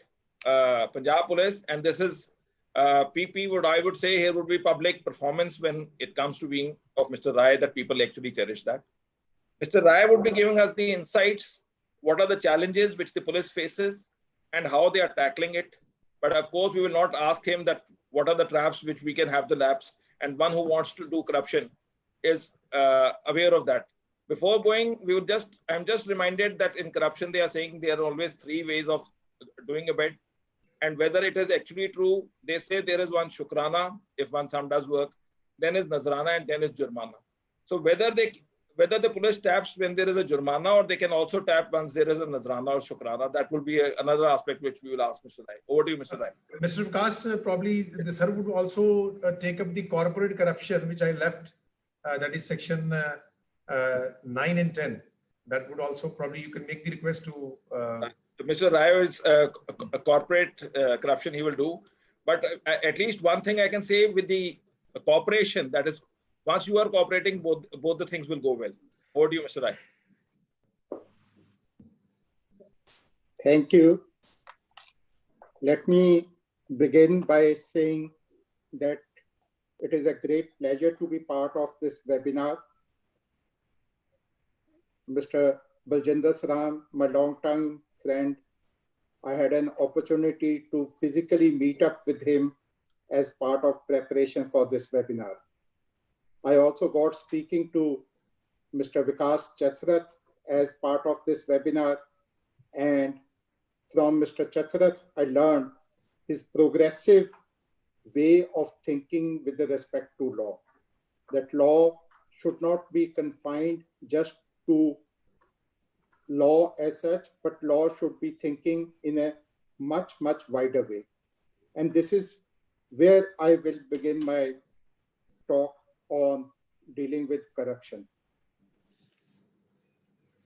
Punjab Police, and this is PP, what I would say here would be public performance when it comes to being of Mr. Rai, that people actually cherish that. Mr. Rai would be giving us the insights, what are the challenges which the police faces and how they are tackling it. But of course, we will not ask him that what are the traps which we can have the lapse, and one who wants to do corruption is aware of that. Before going, I'm just reminded that in corruption, they are saying there are always three ways of doing a bid. And whether it is actually true, they say there is one shukrana, if one sum does work, then is nazrana, and then is jurmana. So whether the police taps when there is a jurmana, or they can also tap once there is a nazrana or shukrana, that will be another aspect which we will ask Mr. Rai. Over to you, Mr. Rai. Mr. Vikas, probably the sir would also take up the corporate corruption, which I left, that is section 9 and 10. That would also probably, you can make the request to Mr. Rai is a corporate corruption he will do. But at least one thing I can say with the cooperation, that is, once you are cooperating, both the things will go well. Over to you, Mr. Rai. Thank you. Let me begin by saying that it is a great pleasure to be part of this webinar. Mr. Baljinder Saran, my longtime friend, I had an opportunity to physically meet up with him as part of preparation for this webinar. I also got speaking to Mr. Vikas Chatrath as part of this webinar, and from Mr. Chatrath, I learned his progressive way of thinking with respect to law, that law should not be confined just to law as such, but law should be thinking in a much, much wider way. And this is where I will begin my talk on dealing with corruption.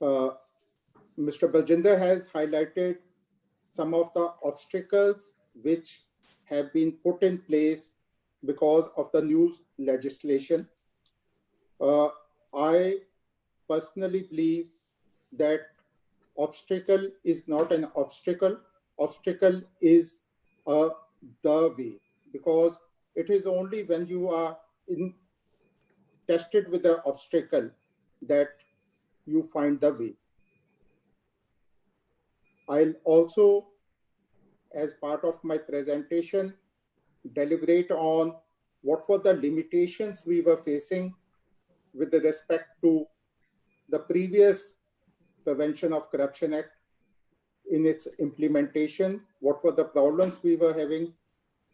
Mr. Baljinder has highlighted some of the obstacles which have been put in place because of the new legislation. I personally believe that obstacle is not an obstacle. Obstacle is the way, because it is only when you are tested with the obstacle that you find the way. I'll also, as part of my presentation, deliberate on what were the limitations we were facing with respect to the previous Prevention of Corruption Act in its implementation, what were the problems we were having,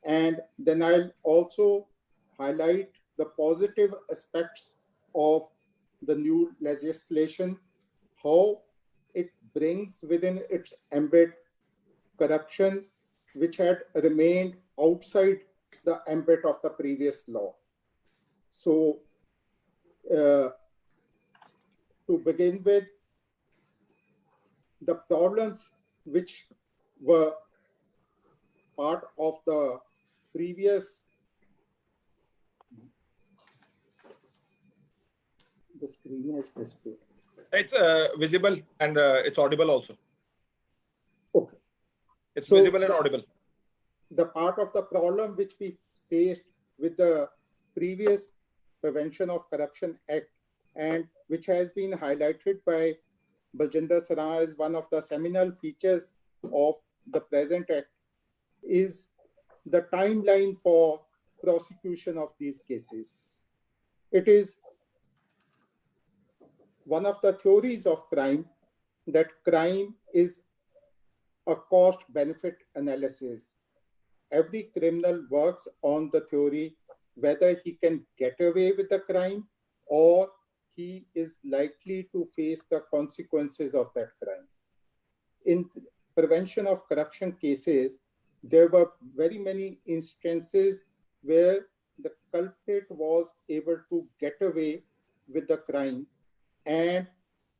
and then I'll also highlight the positive aspects of the new legislation, how it brings within its ambit corruption which had remained outside the ambit of the previous law. So, to begin with, the problems which were part of the previous, the screen has disappeared. It's visible and it's audible also. Okay. It's So visible and audible. The part of the problem which we faced with the previous Prevention of Corruption Act, and which has been highlighted by Baljinder Sarang as one of the seminal features of the present act, is the timeline for prosecution of these cases. It is one of the theories of crime that crime is a cost-benefit analysis. Every criminal works on the theory whether he can get away with the crime or he is likely to face the consequences of that crime. In prevention of corruption cases, there were very many instances where the culprit was able to get away with the crime, and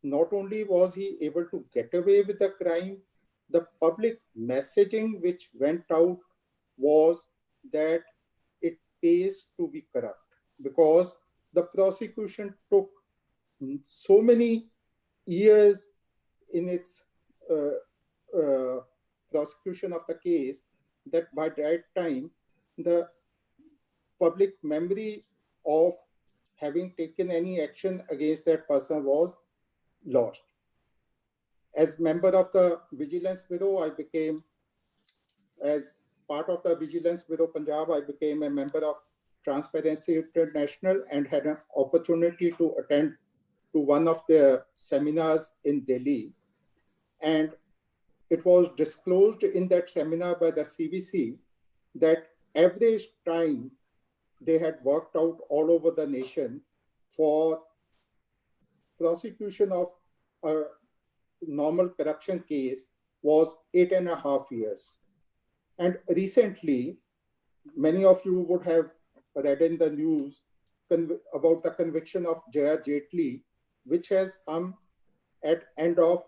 not only was he able to get away with the crime, the public messaging which went out was that it pays to be corrupt, because the prosecution took so many years in its prosecution of the case that by that time the public memory of having taken any action against that person was lost. As member of the Vigilance Bureau, as part of the Vigilance Bureau Punjab, I became a member of Transparency International and had an opportunity to attend to one of their seminars in Delhi. And it was disclosed in that seminar by the CVC that average time they had worked out all over the nation for prosecution of a normal corruption case was 8.5 years. And recently, many of you would have read in the news about the conviction of Jaya Jaitley, which has come at end of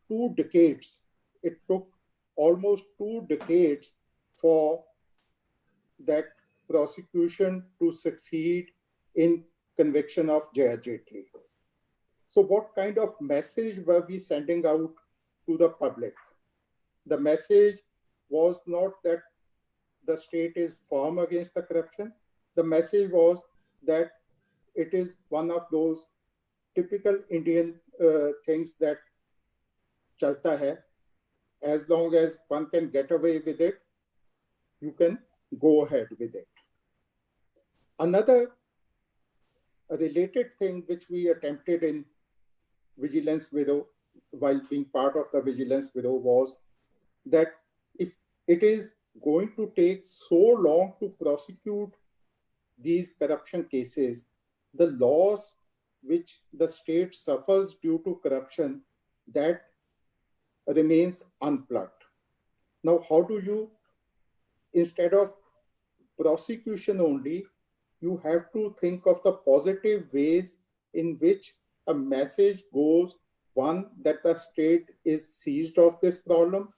2 decades. It took almost 2 decades for that prosecution to succeed in conviction of Jaya Jaitley. So what kind of message were we sending out to the public? The message was not that the state is firm against the corruption. The message was that it is one of those typical Indian things that chalta hai. As long as one can get away with it, you can go ahead with it. Another related thing which we attempted in Vigilance Bureau, while being part of the Vigilance Bureau, was that if it is going to take so long to prosecute these corruption cases, the loss which the state suffers due to corruption, that remains unplugged. Now, how do you, instead of prosecution only, you have to think of the positive ways in which a message goes, one, that the state is seized of this problem.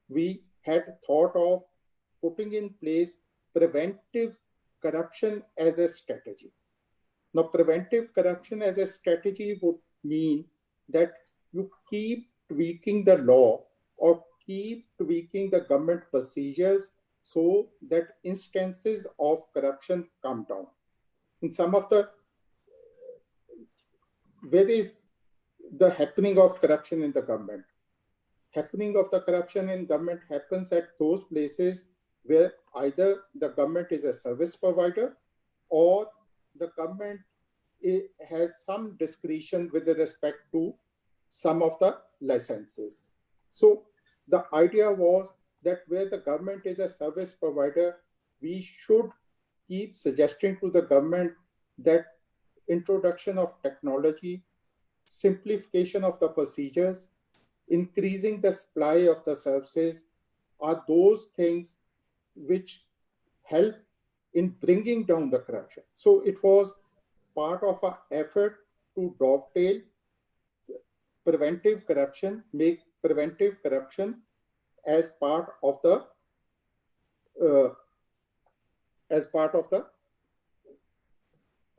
We had thought of putting in place preventive corruption as a strategy. Now, preventive corruption as a strategy would mean that you keep tweaking the law or keep tweaking the government procedures so that instances of corruption come down. In some of the, where is the happening of corruption in the government? Happening of the corruption in government happens at those places where either the government is a service provider or the government has some discretion with respect to some of the licenses. So the idea was that where the government is a service provider, we should keep suggesting to the government that introduction of technology, simplification of the procedures, increasing the supply of the services are those things which help in bringing down the corruption. So it was part of our effort to dovetail preventive corruption, make preventive corruption as part of the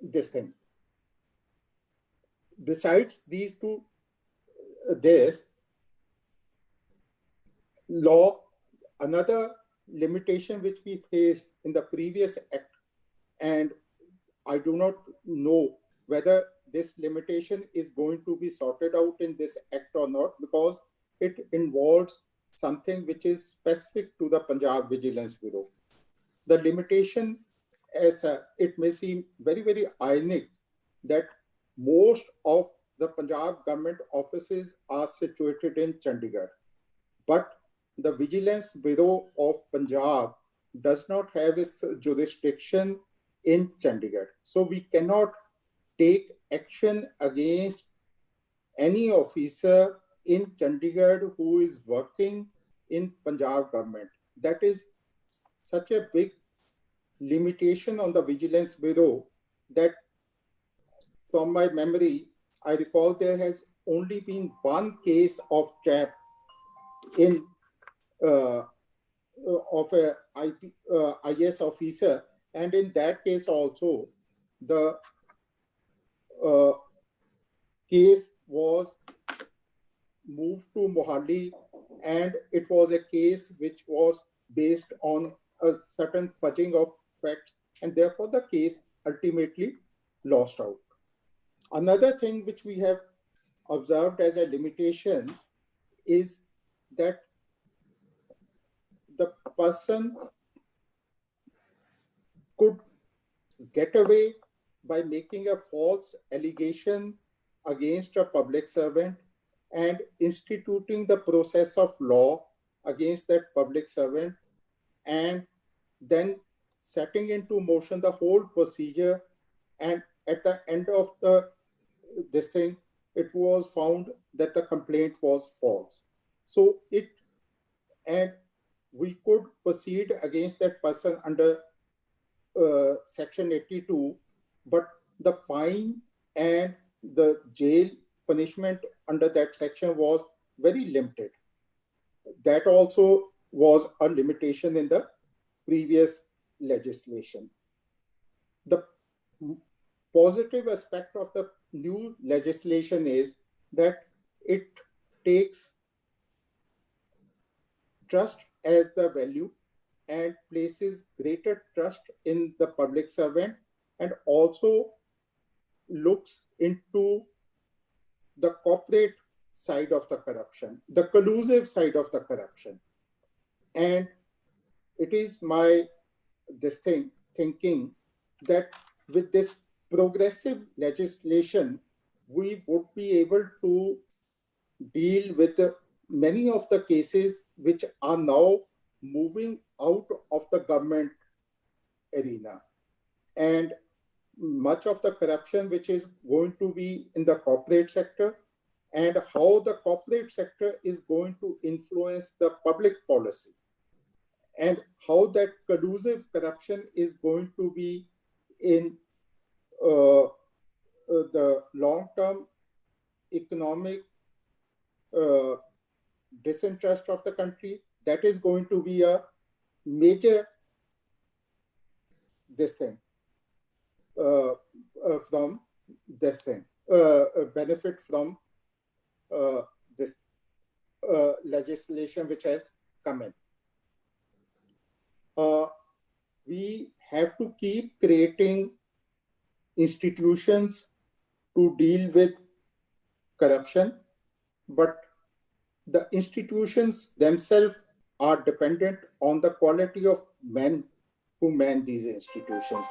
this thing. Besides these two, this law, another limitation which we faced in the previous act, and I do not know whether this limitation is going to be sorted out in this act or not, because it involves something which is specific to the Punjab Vigilance Bureau. The limitation, as it may seem very, very ironic, that most of the Punjab government offices are situated in Chandigarh, but the Vigilance Bureau of Punjab does not have its jurisdiction in Chandigarh. So we cannot take action against any officer in Chandigarh who is working in Punjab government. That is such a big limitation on the Vigilance Bureau that, from my memory, I recall there has only been one case of trap in of a IS officer, and in that case also the case was moved to Mohali, and it was a case which was based on a certain fudging of facts, and therefore the case ultimately lost out. Another thing which we have observed as a limitation is that the person could get away by making a false allegation against a public servant and instituting the process of law against that public servant, and then setting into motion the whole procedure, and at the end of this thing, it was found that the complaint was false. So we could proceed against that person under Section 82, but the fine and the jail punishment under that section was very limited. That also was a limitation in the previous legislation. The positive aspect of the new legislation is that it takes trust as the value and places greater trust in the public servant, and also looks into the corporate side of the corruption, the collusive side of the corruption. And it is my thinking that with this progressive legislation, we would be able to deal with many of the cases which are now moving out of the government arena, and much of the corruption which is going to be in the corporate sector, and how the corporate sector is going to influence the public policy, and how that collusive corruption is going to be in the long-term economic disinterest of the country. That is going to be a major from this thing, benefit from this legislation which has come in. We have to keep creating institutions to deal with corruption, but the institutions themselves are dependent on the quality of men who man these institutions.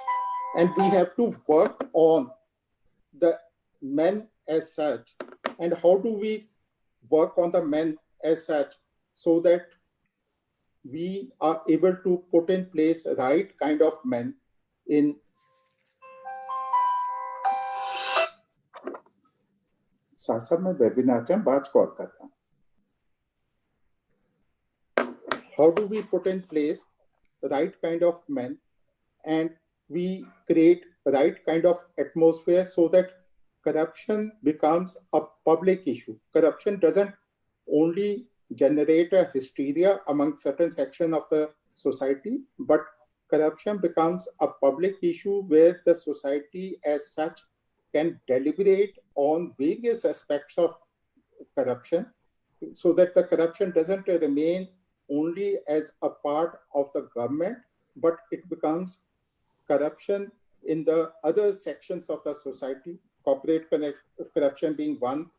And we have to work on the men as such. And how do we work on the men as such so that we are able to put in place the right kind of men in साथ में webinar बात करता. How do we put in place the right kind of men and we create the right kind of atmosphere so that corruption becomes a public issue? Corruption doesn't only generate a hysteria among certain sections of the society, but corruption becomes a public issue where the society as such can deliberate on various aspects of corruption so that the corruption doesn't remain only as a part of the government, but it becomes corruption in the other sections of the society, corporate corruption being one.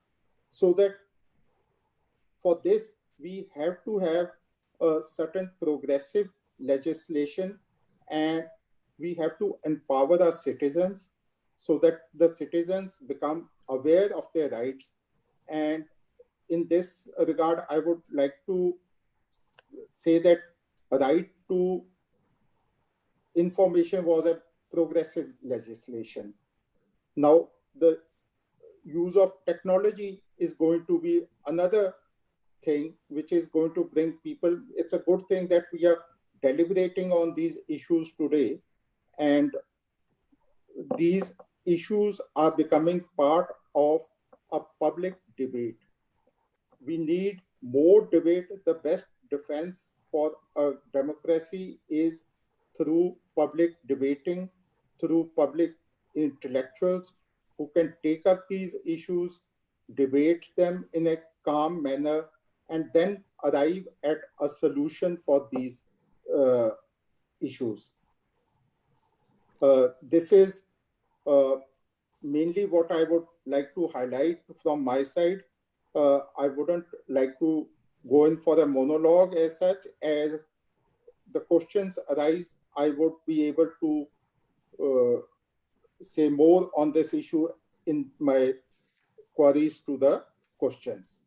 So that for this, we have to have a certain progressive legislation and we have to empower our citizens so that the citizens become aware of their rights. And in this regard, I would like to say that a right to information was a progressive legislation. Now, the use of technology is going to be another thing which is going to bring people. It's a good thing that we are deliberating on these issues today, and these issues are becoming part of a public debate. We need more debate. The best defense for a democracy is through public debating, through public intellectuals who can take up these issues, debate them in a calm manner, and then arrive at a solution for these issues. This is mainly what I would like to highlight from my side. I wouldn't like to go in for a monologue as such. As the questions arise, I would be able to say more on this issue in my queries to the questions.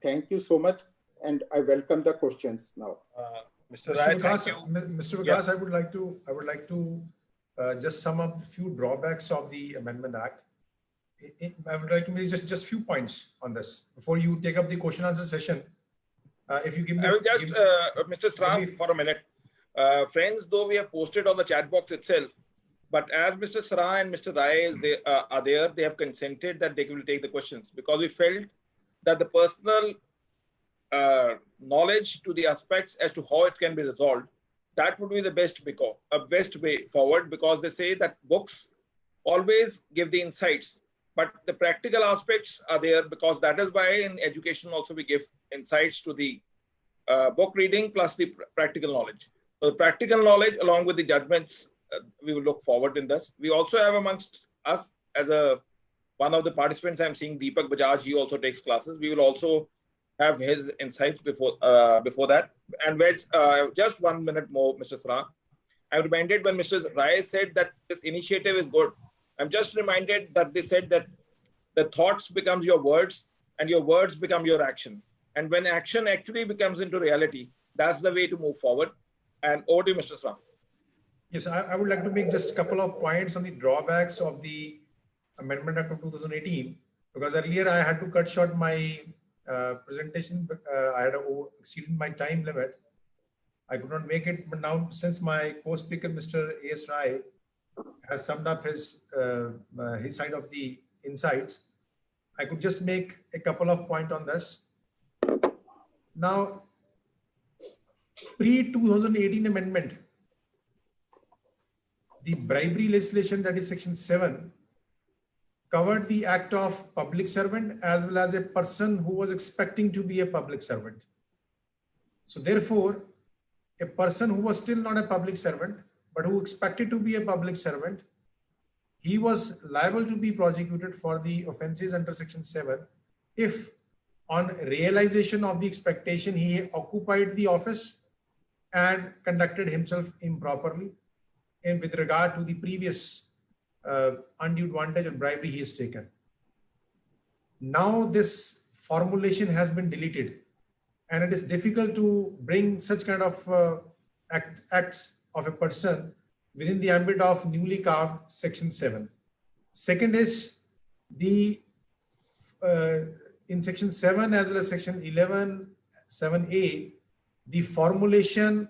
Thank you so much, and I welcome the questions now. Mr. Rai, thank you. Mr. Vikas, I would like to just sum up a few drawbacks of the Amendment Act. I would like to make just few points on this before you take up the question answer session. If you give me, I will just, Mr. Sram, for a minute. Friends, though we have posted on the chat box itself, but as Mr. Sara and Mr. Rai are there, they have consented that they will take the questions because we felt that the personal knowledge to the aspects as to how it can be resolved, that would be the best way forward, because they say that books always give the insights, but the practical aspects are there, because that is why in education also we give insights to the book reading plus the practical knowledge. So the practical knowledge along with the judgments, we will look forward in this. We also have amongst us as one of the participants, I'm seeing Deepak Bajaj, he also takes classes. We will also have his insights before that. And just 1 minute more, Mr. Sara. I'm reminded when Mr. Rai said that this initiative is good. I'm just reminded that they said that the thoughts becomes your words and your words become your action. And when action actually becomes into reality, that's the way to move forward. And over to you, Mr. Sram. Yes, I would like to make just a couple of points on the drawbacks of the Amendment Act of 2018, because earlier I had to cut short my presentation. I had exceeded my time limit. I could not make it, but now since my co-speaker, Mr. A.S. Rai, has summed up his side of the insights, I could just make a couple of points on this. Now, pre-2018 amendment, the bribery legislation, that is section 7, covered the act of public servant as well as a person who was expecting to be a public servant. So therefore, a person who was still not a public servant, but who expected to be a public servant, he was liable to be prosecuted for the offenses under section 7 if on realization of the expectation he occupied the office and conducted himself improperly and with regard to the previous undue advantage and bribery he has taken. Now this formulation has been deleted, and it is difficult to bring such kind of acts of a person within the ambit of newly carved section 7. Second is the in section 7 as well as section 11, 7A, the formulation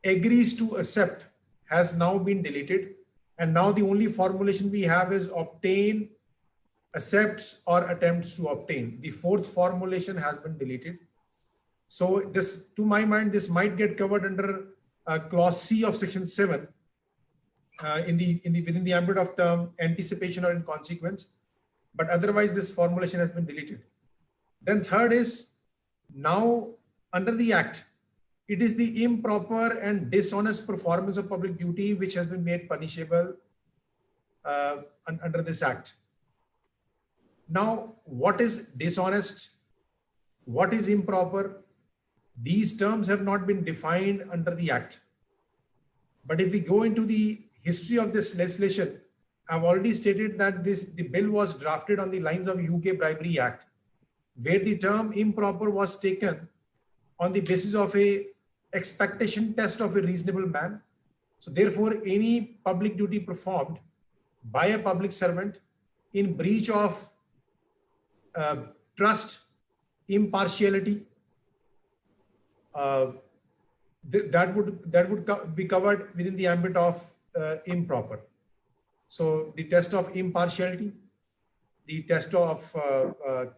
agrees to accept has now been deleted. And now the only formulation we have is obtain, accepts, or attempts to obtain. The fourth formulation has been deleted. So this, to my mind, this might get covered under clause C of section 7 within the ambit of term anticipation or in consequence. But otherwise, this formulation has been deleted. Then third is, now under the Act, it is the improper and dishonest performance of public duty which has been made punishable under this Act. Now, what is dishonest? What is improper? These terms have not been defined under the Act. But if we go into the history of this legislation, I've already stated that the bill was drafted on the lines of UK Bribery Act, where the term improper was taken on the basis of a expectation test of a reasonable man. So therefore, any public duty performed by a public servant in breach of trust, impartiality, that would be covered within the ambit of improper. So the test of impartiality, the test of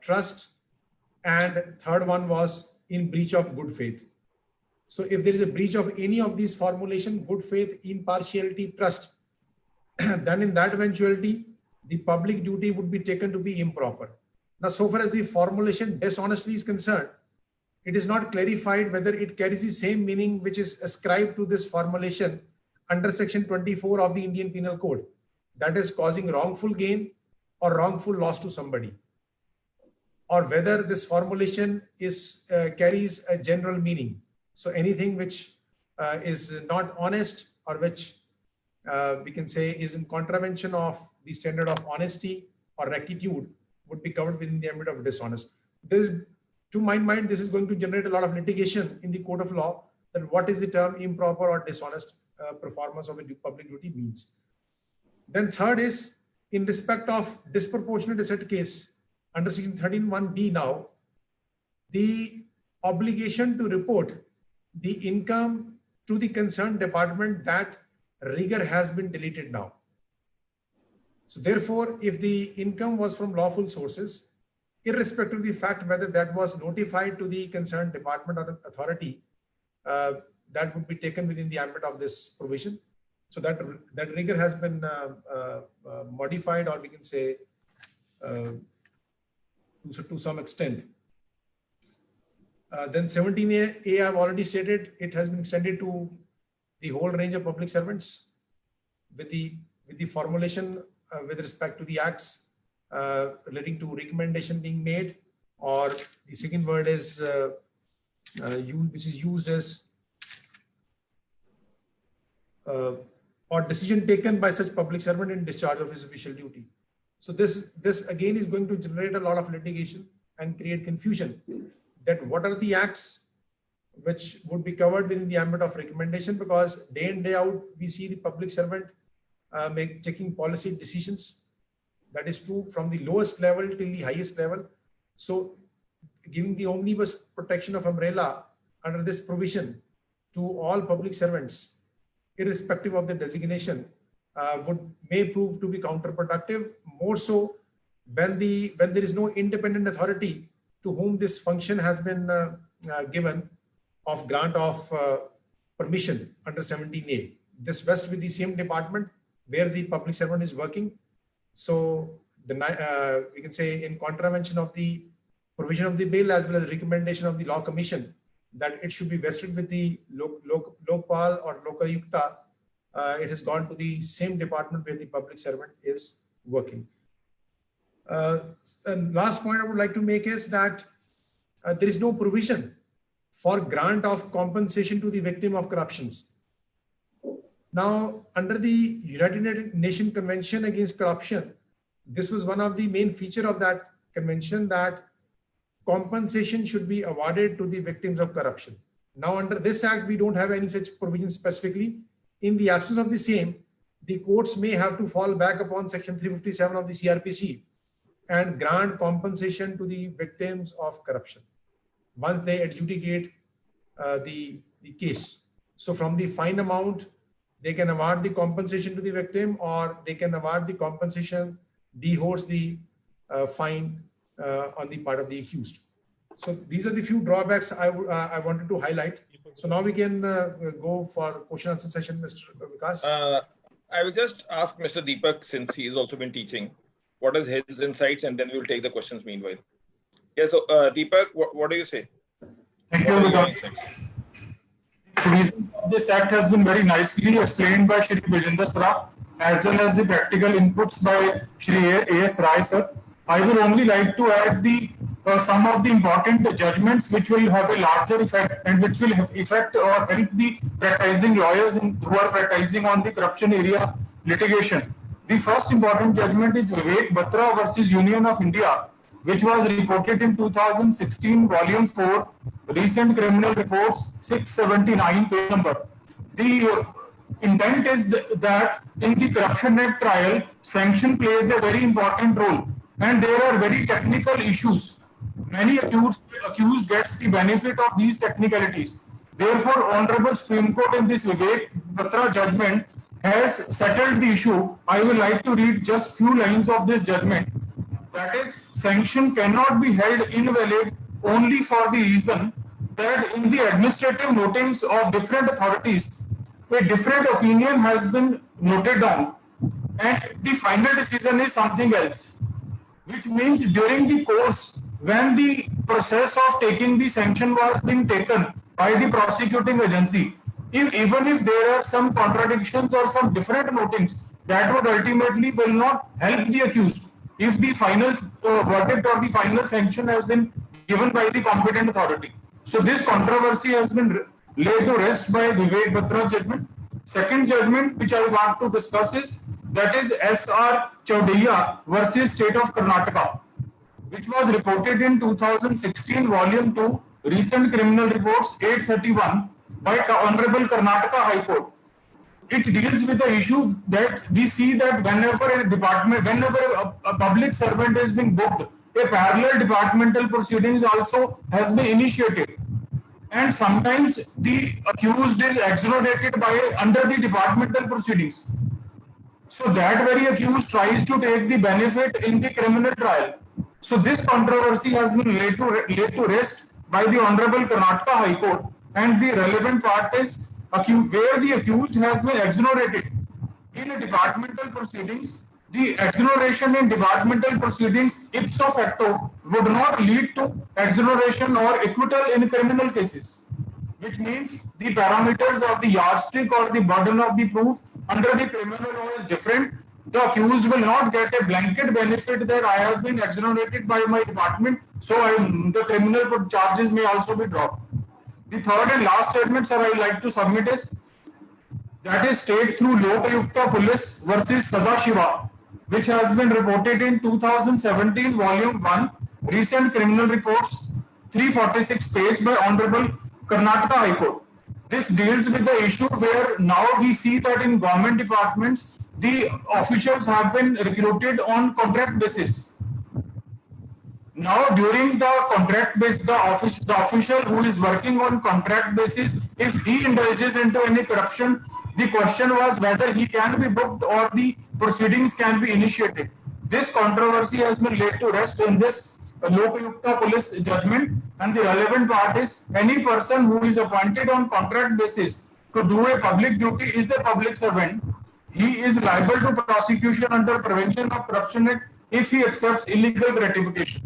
trust, and third one was in breach of good faith. So if there is a breach of any of these formulation, good faith, impartiality, trust, then in that eventuality, the public duty would be taken to be improper. Now, so far as the formulation dishonestly is concerned, it is not clarified whether it carries the same meaning which is ascribed to this formulation under section 24 of the Indian Penal Code, that is causing wrongful gain or wrongful loss to somebody, or whether this formulation carries a general meaning. So anything which is not honest, or which we can say is in contravention of the standard of honesty or rectitude, would be covered within the ambit of dishonest. To my mind, this is going to generate a lot of litigation in the court of law, that what is the term improper or dishonest performance of a public duty means. Then third is, in respect of disproportionate asset case, under section 13(1)(b) now, the obligation to report the income to the concerned department, that rigor has been deleted now. So therefore, if the income was from lawful sources, irrespective of the fact whether that was notified to the concerned department or authority, that would be taken within the ambit of this provision. So that rigor has been modified, or we can say to some extent. Then 17A, I've already stated, it has been extended to the whole range of public servants with the formulation with respect to the acts relating to recommendation being made, or the second word is which is used as or decision taken by such public servant in discharge of his official duty. So this again is going to generate a lot of litigation and create confusion, that what are the acts which would be covered within the ambit of recommendation, because day in, day out, we see the public servant taking policy decisions. That is true from the lowest level till the highest level. So giving the omnibus protection of umbrella under this provision to all public servants, irrespective of the designation, may prove to be counterproductive, more so when there is no independent authority to whom this function has been given of grant of permission under 17A. This vests with the same department where the public servant is working. So we can say, in contravention of the provision of the bill as well as recommendation of the Law Commission, that it should be vested with the Lokpal or Lokayukta. It has gone to the same department where the public servant is working. And last point I would like to make is that there is no provision for grant of compensation to the victim of corruptions. Now, under the United Nations Convention Against Corruption, this was one of the main features of that convention, that compensation should be awarded to the victims of corruption. Now, under this act, we don't have any such provision specifically. In the absence of the same, the courts may have to fall back upon section 357 of the CRPC and grant compensation to the victims of corruption once they adjudicate the case. So from the fine amount, they can award the compensation to the victim, or they can award the compensation, deholds the fine on the part of the accused. So these are the few drawbacks I wanted to highlight. So now we can go for question answer session, Mr. Vikas. I will just ask Mr. Deepak, since he has also been teaching, what is his insights, and then we will take the questions meanwhile. Yeah, so Deepak, what do you say? Thank you, Vikas. The reason this act has been very nicely explained by Shri Baljendra Sir, as well as the practical inputs by Shri A.S. Rai sir. I will only like to add the some of the important judgments which will have a larger effect and which will have effect or help the practicing lawyers who are practicing on the corruption area litigation. The first important judgment is Vivek Batra versus Union of India, which was reported in 2016, volume 4, recent criminal reports 679, page number. The intent is that in the Corruption Act trial, sanction plays a very important role, and there are very technical issues. Many accused gets the benefit of these technicalities. Therefore, Honorable Supreme Court in this Vivek Batra judgment has settled the issue. I would like to read just few lines of this judgment. That is, sanction cannot be held invalid only for the reason that in the administrative notings of different authorities, a different opinion has been noted down, and the final decision is something else. Which means during the course, when the process of taking the sanction was being taken by the prosecuting agency, even if there are some contradictions or some different notings, that would ultimately will not help the accused if the final verdict or the final sanction has been given by the competent authority. So this controversy has been laid to rest by Vivek Batra judgment. Second judgment which I want to discuss is that is S.R. Chaudhaya versus State of Karnataka, which was reported in 2016, volume 2, recent criminal reports 831 by Honorable Karnataka High Court. It deals with the issue that we see that whenever a public servant has been booked, a parallel departmental proceedings also has been initiated. And sometimes the accused is exonerated under the departmental proceedings. So that very accused tries to take the benefit in the criminal trial. So this controversy has been laid to rest by the Honorable Karnataka High Court, and the relevant part is where the accused has been exonerated in a departmental proceedings. The exoneration in departmental proceedings ipso facto would not lead to exoneration or acquittal in criminal cases, which means the parameters of the yardstick or the burden of the proof under the criminal law is different. The accused will not get a blanket benefit that I have been exonerated by my department, so the criminal charges may also be dropped. The third and last judgment, sir, I would like to submit is that is State through Lokayukta Police versus Sadashiva, which has been reported in 2017, volume 1, recent criminal reports 346 page by Honorable Karnataka High Court. This deals with the issue where now we see that in government departments, the officials have been recruited on contract basis. Now, during the contract basis, the official who is working on contract basis, if he indulges into any corruption, the question was whether he can be booked or the proceedings can be initiated. This controversy has been laid to rest in this Lokayukta Police judgment, and the relevant part is any person who is appointed on contract basis to do a public duty is a public servant. He is liable to prosecution under Prevention of Corruption Act if he accepts illegal gratification.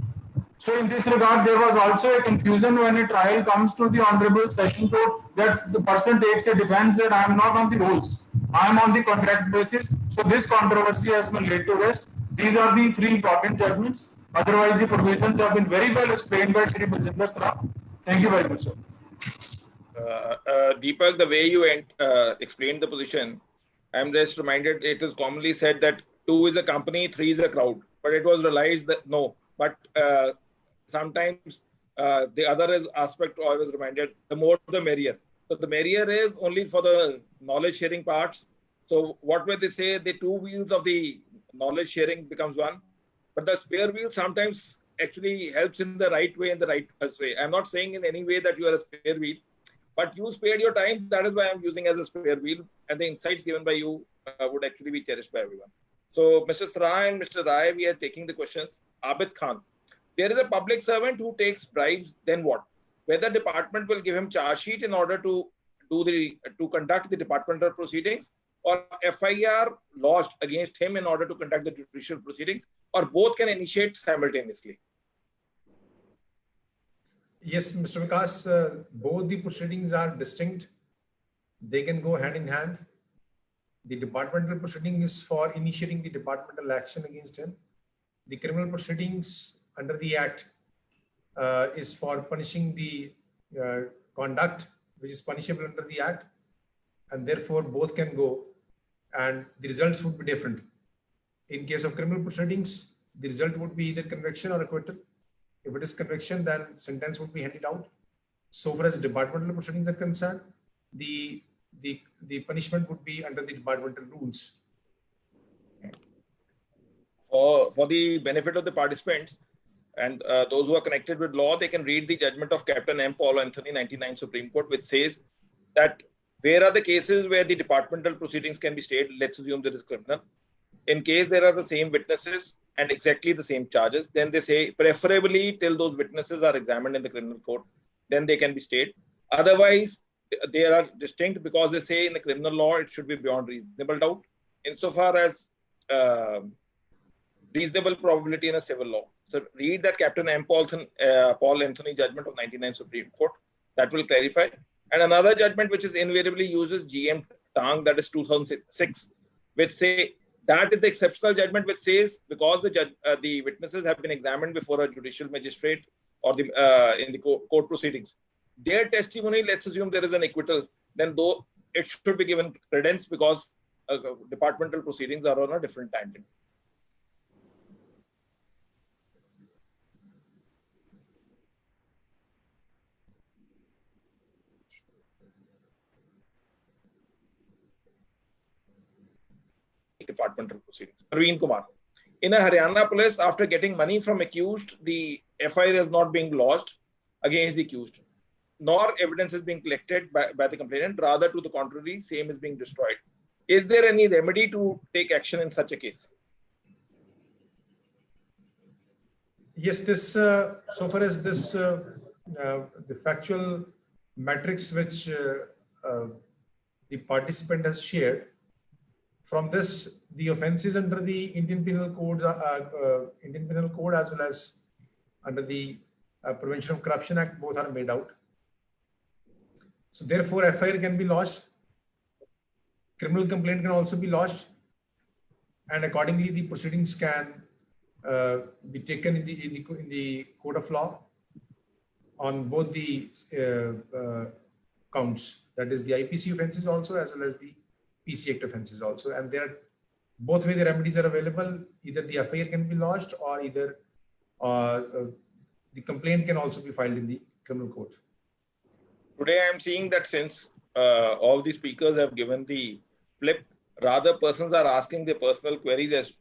So in this regard, there was also a confusion when a trial comes to the Honorable Session Court that the person takes a defense that I am not on the rolls, I am on the contract basis. So this controversy has been laid to rest. These are the three important judgments. Otherwise, the provisions have been very well explained by Shri Baljendra Sir. Thank you very much, sir. Deepak, the way you explained the position, I'm just reminded it is commonly said that 2 is a company, 3 is a crowd. But it was realized that no, but sometimes the other aspect I was reminded, the more the merrier. So the merrier is only for the knowledge sharing parts. So what will they say? The 2 wheels of the knowledge sharing becomes one. But the spare wheel sometimes actually helps in the right way and the right way. I'm not saying in any way that you are a spare wheel, but you spared your time. That is why I'm using as a spare wheel, and the insights given by you would actually be cherished by everyone. So, Mr. Sarah and Mr. Rai, we are taking the questions. Abid Khan, there is a public servant who takes bribes. Then what? Whether department will give him charge sheet in order to conduct the departmental proceedings, or FIR lodged against him in order to conduct the judicial proceedings, or both can initiate simultaneously. Yes, Mr. Vikas, both the proceedings are distinct. They can go hand in hand. The departmental proceeding is for initiating the departmental action against him. The criminal proceedings under the Act is for punishing the conduct which is punishable under the Act, and therefore both can go, and the results would be different. In case of criminal proceedings, the result would be either conviction or acquittal. If it is conviction, then sentence would be handed out. So far as departmental proceedings are concerned, the punishment would be under the departmental rules. For the benefit of the participants and those who are connected with law, they can read the judgment of Captain M. Paul Anthony, 99 Supreme Court, which says that where are the cases where the departmental proceedings can be stayed? Let's assume there is criminal. In case there are the same witnesses and exactly the same charges, then they say preferably till those witnesses are examined in the criminal court, then they can be stayed. Otherwise, they are distinct because they say in the criminal law, it should be beyond reasonable doubt. Insofar as reasonable probability in a civil law. So read that Captain M. Paul Anthony judgment of 99 Supreme Court. That will clarify. And another judgment which is invariably uses GM Tang, that is 2006, which say that is the exceptional judgment which says because the witnesses have been examined before a judicial magistrate or in the court proceedings, their testimony, let's assume there is an acquittal, then though it should be given credence because departmental proceedings are on a different tangent. Departmental proceedings. Parveen Kumar. In a Haryana police, after getting money from accused, the FIR is not being lodged against the accused, nor evidence is being collected by the complainant. Rather, to the contrary, same is being destroyed. Is there any remedy to take action in such a case? Yes, this so far as this the factual matrix which the participant has shared, from this, the offences under the Indian Penal Code as well as under the Prevention of Corruption Act, both are made out. So therefore, FIR can be lodged. Criminal complaint can also be lodged, and accordingly, the proceedings can be taken in the court of law on both the counts. That is the IPC offences also as well as the PC Act offences also, and there both way the remedies are available. Either the FIR can be lodged or either the complaint can also be filed in the criminal court. Today, I am seeing that since all the speakers have given the flip, rather persons are asking their personal queries as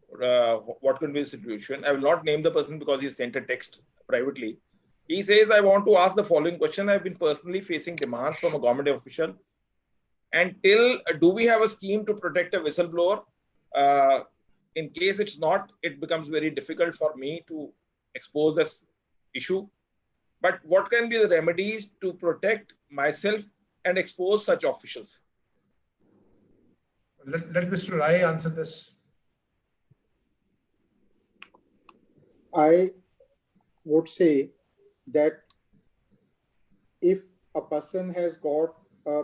what could be the situation. I will not name the person because he sent a text privately. He says, I want to ask the following question. I've been personally facing demands from a government official. And do we have a scheme to protect a whistleblower? In case it's not, it becomes very difficult for me to expose this issue. But what can be the remedies to protect myself and expose such officials? Let Mr. Rai answer this. I would say that if a person has got a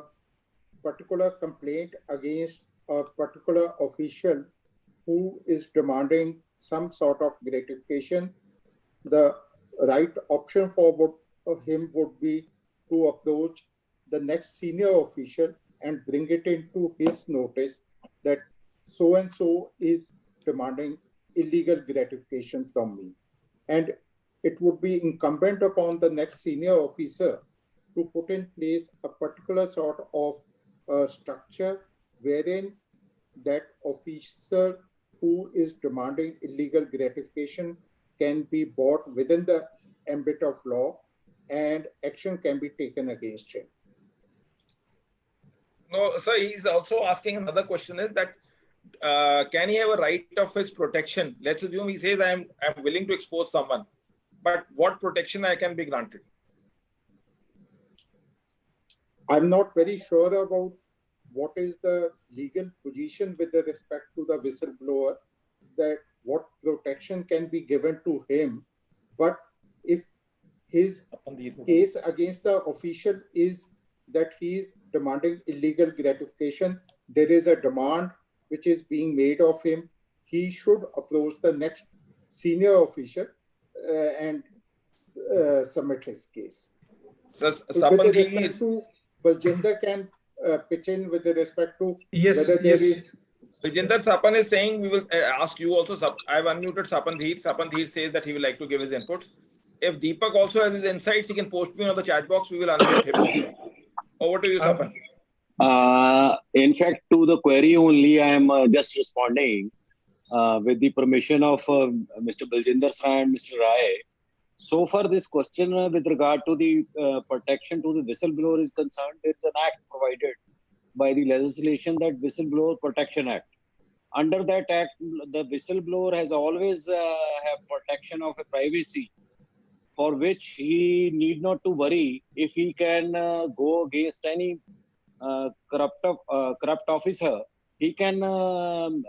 particular complaint against a particular official who is demanding some sort of gratification, the right option for him would be to approach the next senior official and bring it into his notice that so and so is demanding illegal gratification from me. And it would be incumbent upon the next senior officer to put in place a particular sort of structure wherein that officer who is demanding illegal gratification can be brought within the ambit of law and action can be taken against him. No, sir, he's also asking another question is that can he have a right of his protection? Let's assume he says, I'm willing to expose someone, but what protection I can be granted? I'm not very sure about what is the legal position with respect to the whistleblower, that what protection can be given to him. But if his case against the official is that he is demanding illegal gratification, there is a demand which is being made of him, he should approach the next senior official and submit his case. So, with respect to Baljinder can pitch in with respect to whether there is. Baljinder, Sapan is saying we will ask you also. I have unmuted Sapan Dheer. Sapan Dheer says that he would like to give his input. If Deepak also has his insights, he can post me on the chat box. We will unmute him also. Over to you, Sapan. In fact, to the query only, I am just responding with the permission of Mr. Baljinder Sra and Mr. Rai. So far, this question with regard to the protection to the whistleblower is concerned, there is an act provided by the legislation, that Whistleblower Protection Act. Under that act, the whistleblower has always have protection of a privacy, for which he need not to worry if he can go against any corrupt officer. He can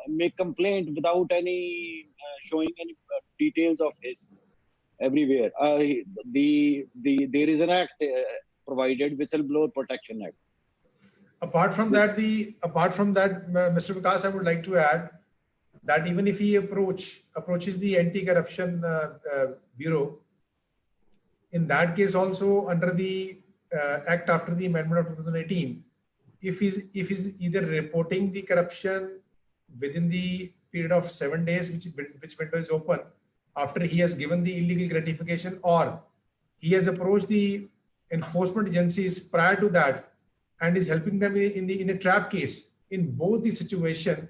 make complaint without any showing any details of his everywhere. There is an act provided, Whistleblower Protection Act. Apart from that, Mr. Vikas, I would like to add that even if he approaches the Anti-Corruption Bureau, in that case also under the Act after the amendment of 2018, if he's either reporting the corruption within the period of 7 days, which window is open, after he has given the illegal gratification, or he has approached the enforcement agencies prior to that and is helping them in a trap case, in both the situation,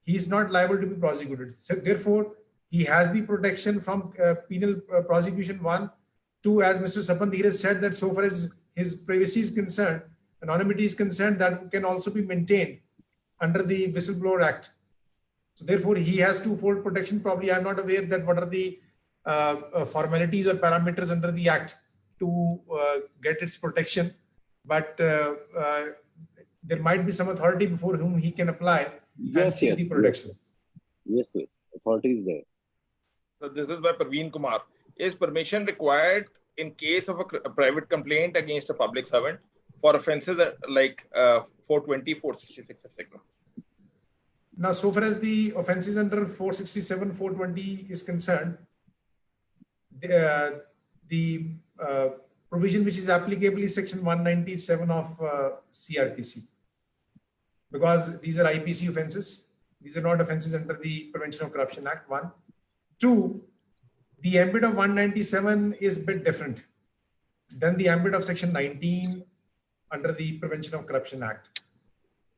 he is not liable to be prosecuted. So therefore, he has the protection from penal prosecution 1. 2, as Mr. Sapan Dheer has said, that so far as his privacy is concerned, anonymity is concerned, that can also be maintained under the Whistleblower Act. So therefore, he has twofold protection. Probably I'm not aware that what are the formalities or parameters under the Act to get its protection, but there might be some authority before whom he can apply the protection. Yes, authority is there. So this is by Parveen Kumar. Is permission required in case of a private complaint against a public servant for offences like 420, 466, etc.? Now, so far as the offences under 467, 420 is concerned, the provision which is applicable is section 197 of CRPC, because these are IPC offences. These are not offences under the Prevention of Corruption Act, 1. 2, the ambit of 197 is a bit different than the ambit of section 19 under the Prevention of Corruption Act.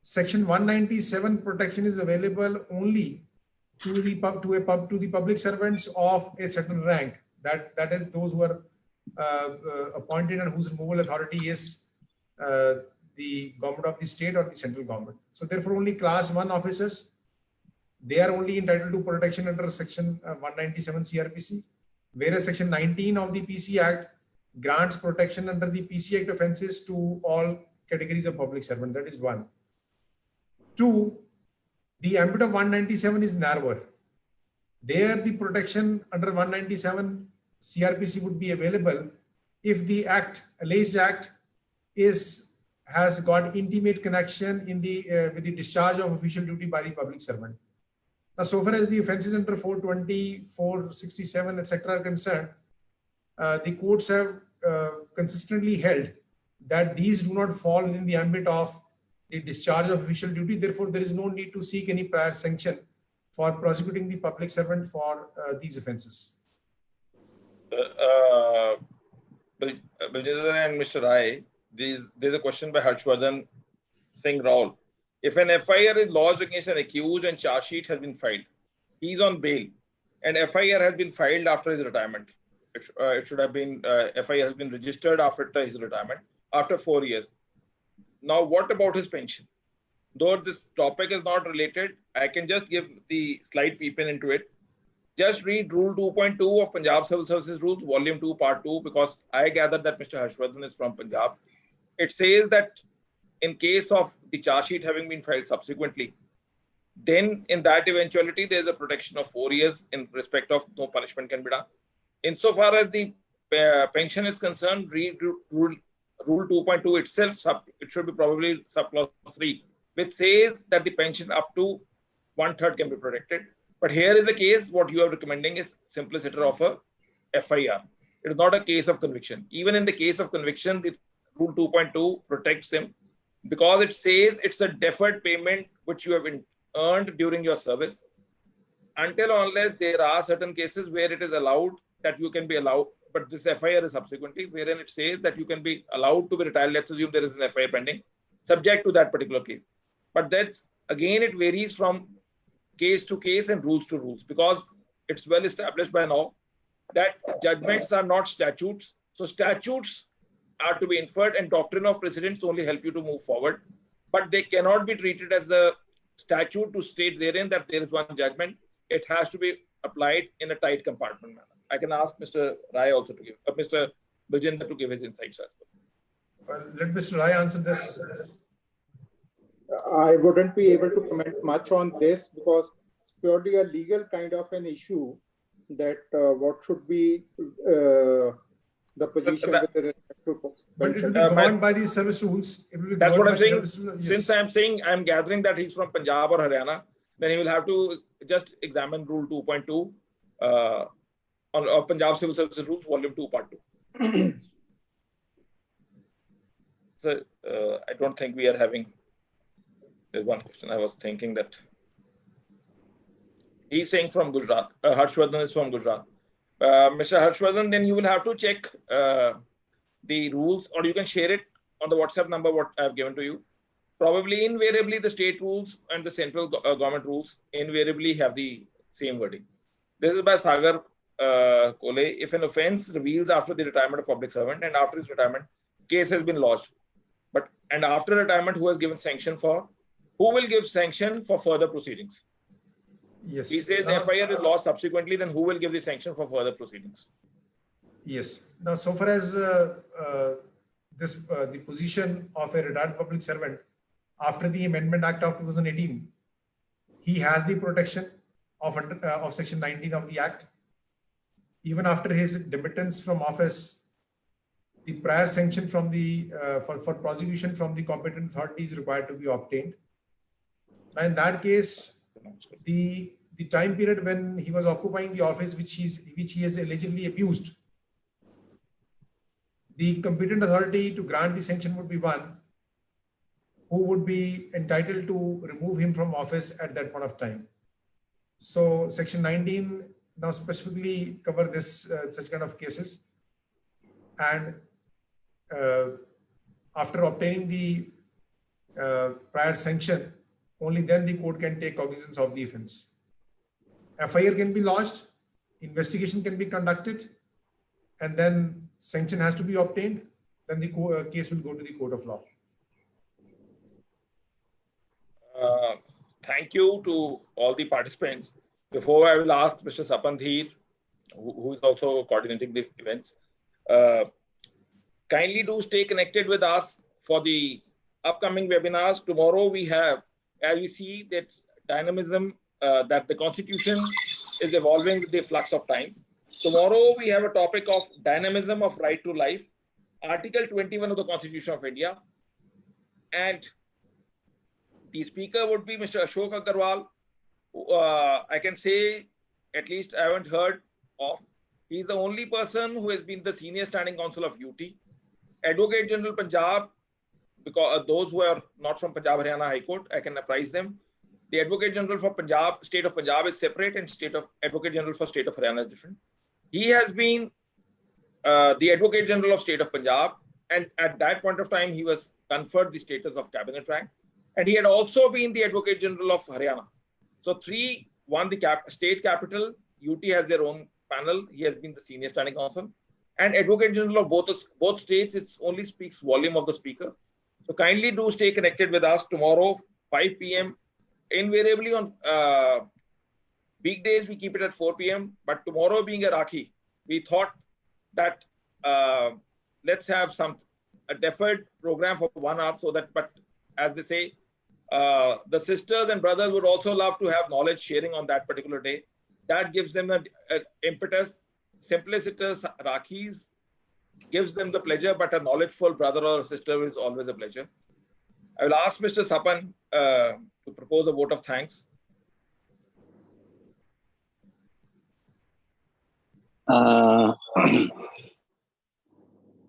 Section 197 protection is available only to the public servants of a certain rank. That is those who are appointed and whose removal authority is the government of the state or the central government. So therefore, only class 1 officers, they are only entitled to protection under section 197 CRPC, whereas section 19 of the PC Act grants protection under the PC Act offences to all categories of public servant. That is 1. 2, the ambit of 197 is narrower. There, the protection under 197 CRPC would be available if the alleged act has got intimate connection in with the discharge of official duty by the public servant. Now, so far as the offences under 420, 467, etc. are concerned, the courts have consistently held that these do not fall within the ambit of the discharge of official duty. Therefore, there is no need to seek any prior sanction for prosecuting the public servant for these offences. Baljinder and Mr. Rai, there's a question by Harshvardhan Singh Raul. If an FIR is lodged against an accused and charge sheet has been filed, He's on bail, and FIR has been filed after his retirement. It should have been FIR has been registered after his retirement after 4 years. Now, what about his pension? Though this topic is not related, I can just give the slight peep in into it. Just read Rule 2.2 of Punjab Civil Services Rules, Volume 2, Part 2, because I gather that Mr. Harshvardhan is from Punjab. It says that in case of the charge sheet having been filed subsequently, then in that eventuality, there is a protection of 4 years in respect of no punishment can be done. Insofar as the pension is concerned, read Rule 2.2 itself, it should be probably subclause 3, which says that the pension up to 1/3 can be protected. But here is the case, what you are recommending is simpliciter of a FIR. It is not a case of conviction. Even in the case of conviction, the Rule 2.2 protects him because it says it's a deferred payment which you have earned during your service. Until or unless there are certain cases where it is allowed that you can be allowed, but this FIR is subsequently, wherein it says that you can be allowed to be retired. Let's assume there is an FIR pending, subject to that particular case. But that's, again, it varies from case to case and rules to rules, because it's well established by now that judgments are not statutes. So statutes are to be inferred, and doctrine of precedents only help you to move forward, but they cannot be treated as a statute to state therein that there is one judgment. It has to be applied in a tight compartment manner. I can ask Mr. Rai also to give, Mr. Bajinder to give his insights as well. Well, let Mr. Rai answer this. I wouldn't be able to comment much on this because it's purely a legal kind of an issue that what should be the position with respect to But it will pension. be governed by the service rules. It will be That's what I'm governed by the saying. service rules. Since I'm saying, I'm gathering that he's from Punjab or Haryana, then he will have to just examine Rule 2.2 of Punjab Civil Services Rules, Volume 2, Part 2. So I don't think we are having. There's one question I was thinking that he's saying from Gujarat. Harshvardhan is from Gujarat. Mr. Harshvardhan, then you will have to check the rules, or you can share it on the WhatsApp number what I've given to you. Probably invariably the state rules and the central government rules invariably have the same wording. This is by Sagar Kole. If an offense reveals after the retirement of public servant and after his retirement, case has been lodged. But and after retirement, who has given sanction for? Who will give sanction for further proceedings? Yes. He says the FIR is lodged subsequently, then who will give the sanction for further proceedings? Yes. Now, so far as the position of a retired public servant after the Amendment Act of 2018, he has the protection of Section 19 of the Act. Even after his demittance from office, the prior sanction from the for prosecution from the competent authority is required to be obtained. Now, in that case, the time period when he was occupying the office which he has allegedly abused, the competent authority to grant the sanction would be one who would be entitled to remove him from office at that point of time. So Section 19 now specifically cover this such kind of cases, and after obtaining the prior sanction, only then the court can take cognizance of the offence. FIR can be lodged, investigation can be conducted, and then sanction has to be obtained. Then the case will go to the court of law. Thank you to all the participants. Before I will ask Mr. Sapandhir, who is also coordinating the events, kindly do stay connected with us for the upcoming webinars. Tomorrow we have, as we see that dynamism, that the Constitution is evolving with the flux of time. Tomorrow we have a topic of dynamism of right to life, Article 21 of the Constitution of India. And the speaker would be Mr. Ashok Agarwal. I can say, at least I haven't heard of. He's the only person who has been the senior standing counsel of UT. Advocate General Punjab, because those who are not from Punjab Haryana High Court, I can apprise them. The Advocate General for Punjab, State of Punjab is separate, and Advocate General for State of Haryana is different. He has been the Advocate General of State of Punjab, and at that point of time, he was conferred the status of cabinet rank. And he had also been the Advocate General of Haryana. So 3 one, the state capital, UT has their own panel. He has been the senior standing counsel. And Advocate General of both states, it only speaks volume of the speaker. So kindly do stay connected with us tomorrow, 5 p.m. Invariably on weekdays, we keep it at 4 p.m. But tomorrow being a Rakhi, we thought that let's have a deferred program for 1 hour so that, but as they say, the sisters and brothers would also love to have knowledge sharing on that particular day. That gives them an impetus. Simplicitous Rakhis gives them the pleasure, but a knowledgeful brother or sister is always a pleasure. I will ask Mr. Sapan to propose a vote of thanks.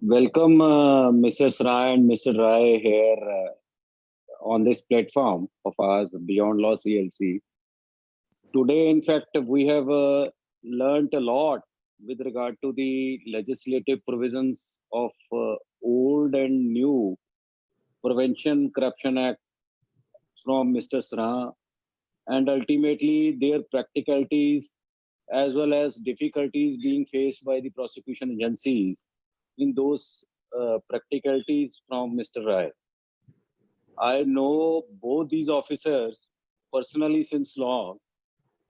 Welcome, Mr. Srai and Mr. Rai here on this platform of ours, Beyond Law CLC. Today, in fact, we have learned a lot with regard to the legislative provisions of old and new Prevention Corruption Act from Mr. Sra, and ultimately their practicalities as well as difficulties being faced by the prosecution agencies in those practicalities from Mr. Rai. I know both these officers personally since long,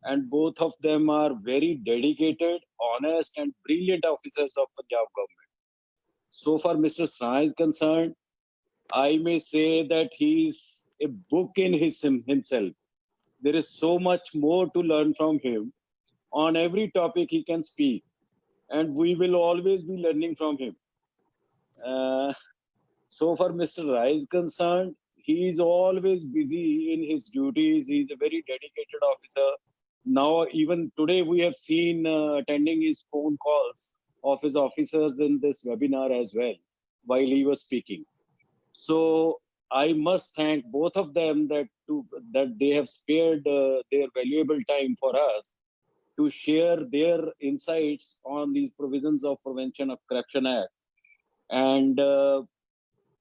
and both of them are very dedicated, honest, and brilliant officers of Punjab government. So far, Mr. Sra is concerned, I may say that he is a book in himself. There is so much more to learn from him. On every topic he can speak, and we will always be learning from him. So far, Mr. Rai is concerned, he is always busy in his duties. He is a very dedicated officer. Now, even today, we have seen attending his phone calls of his officers in this webinar as well, while he was speaking. So I must thank both of them that they have spared their valuable time for us to share their insights on these provisions of Prevention of Corruption Act. And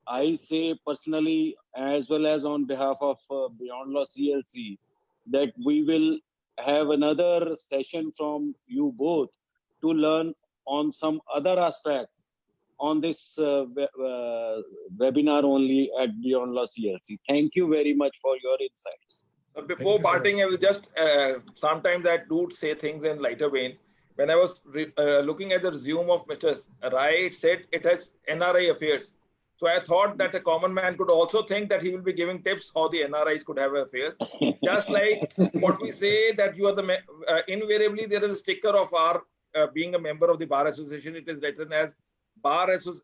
I say personally, as well as on behalf of Beyond Law CLC, that we will have another session from you both to learn on some other aspect on this webinar only at Beyond Law CLC. Thank you very much for your insights. Before parting, I will just, sometimes I do say things in lighter vein. When I was looking at the resume of Mr. Rai, it said it has NRI affairs. So I thought that a common man could also think that he will be giving tips how the NRIs could have affairs. Just like what we say that you are the, invariably there is a sticker of our being a member of the Bar Association. It is written as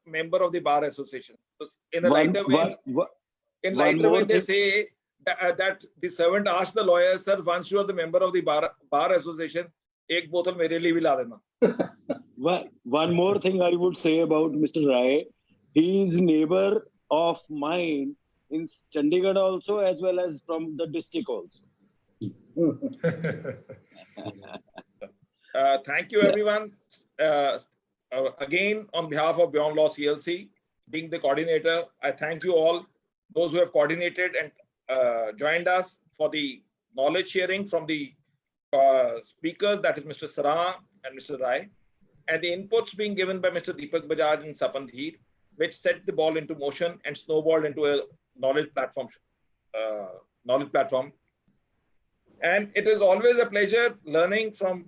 member of the Bar Association. So in a lighter way, they say that the servant asked the lawyer, sir, once you are the member of the Bar Association, ek bottle mere liye bhi la dena. One more thing I would say about Mr. Rai. He is neighbor of mine in Chandigarh also, as well as from the district also. Thank you, everyone. Again, on behalf of Beyond Law CLC, being the coordinator, I thank you all, those who have coordinated and joined us for the knowledge sharing from the speakers, that is Mr. Sra and Mr. Rai, and the inputs being given by Mr. Deepak Bajaj and Sapan Dheer, which set the ball into motion and snowballed into a knowledge platform. And it is always a pleasure learning from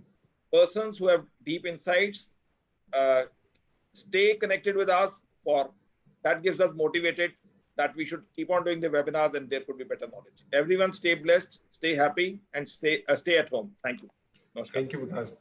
persons who have deep insights. Stay connected with us, for that gives us motivated that we should keep on doing the webinars and there could be better knowledge. Everyone stay blessed, stay happy, and stay at home. Thank you. Thank you, Vikas.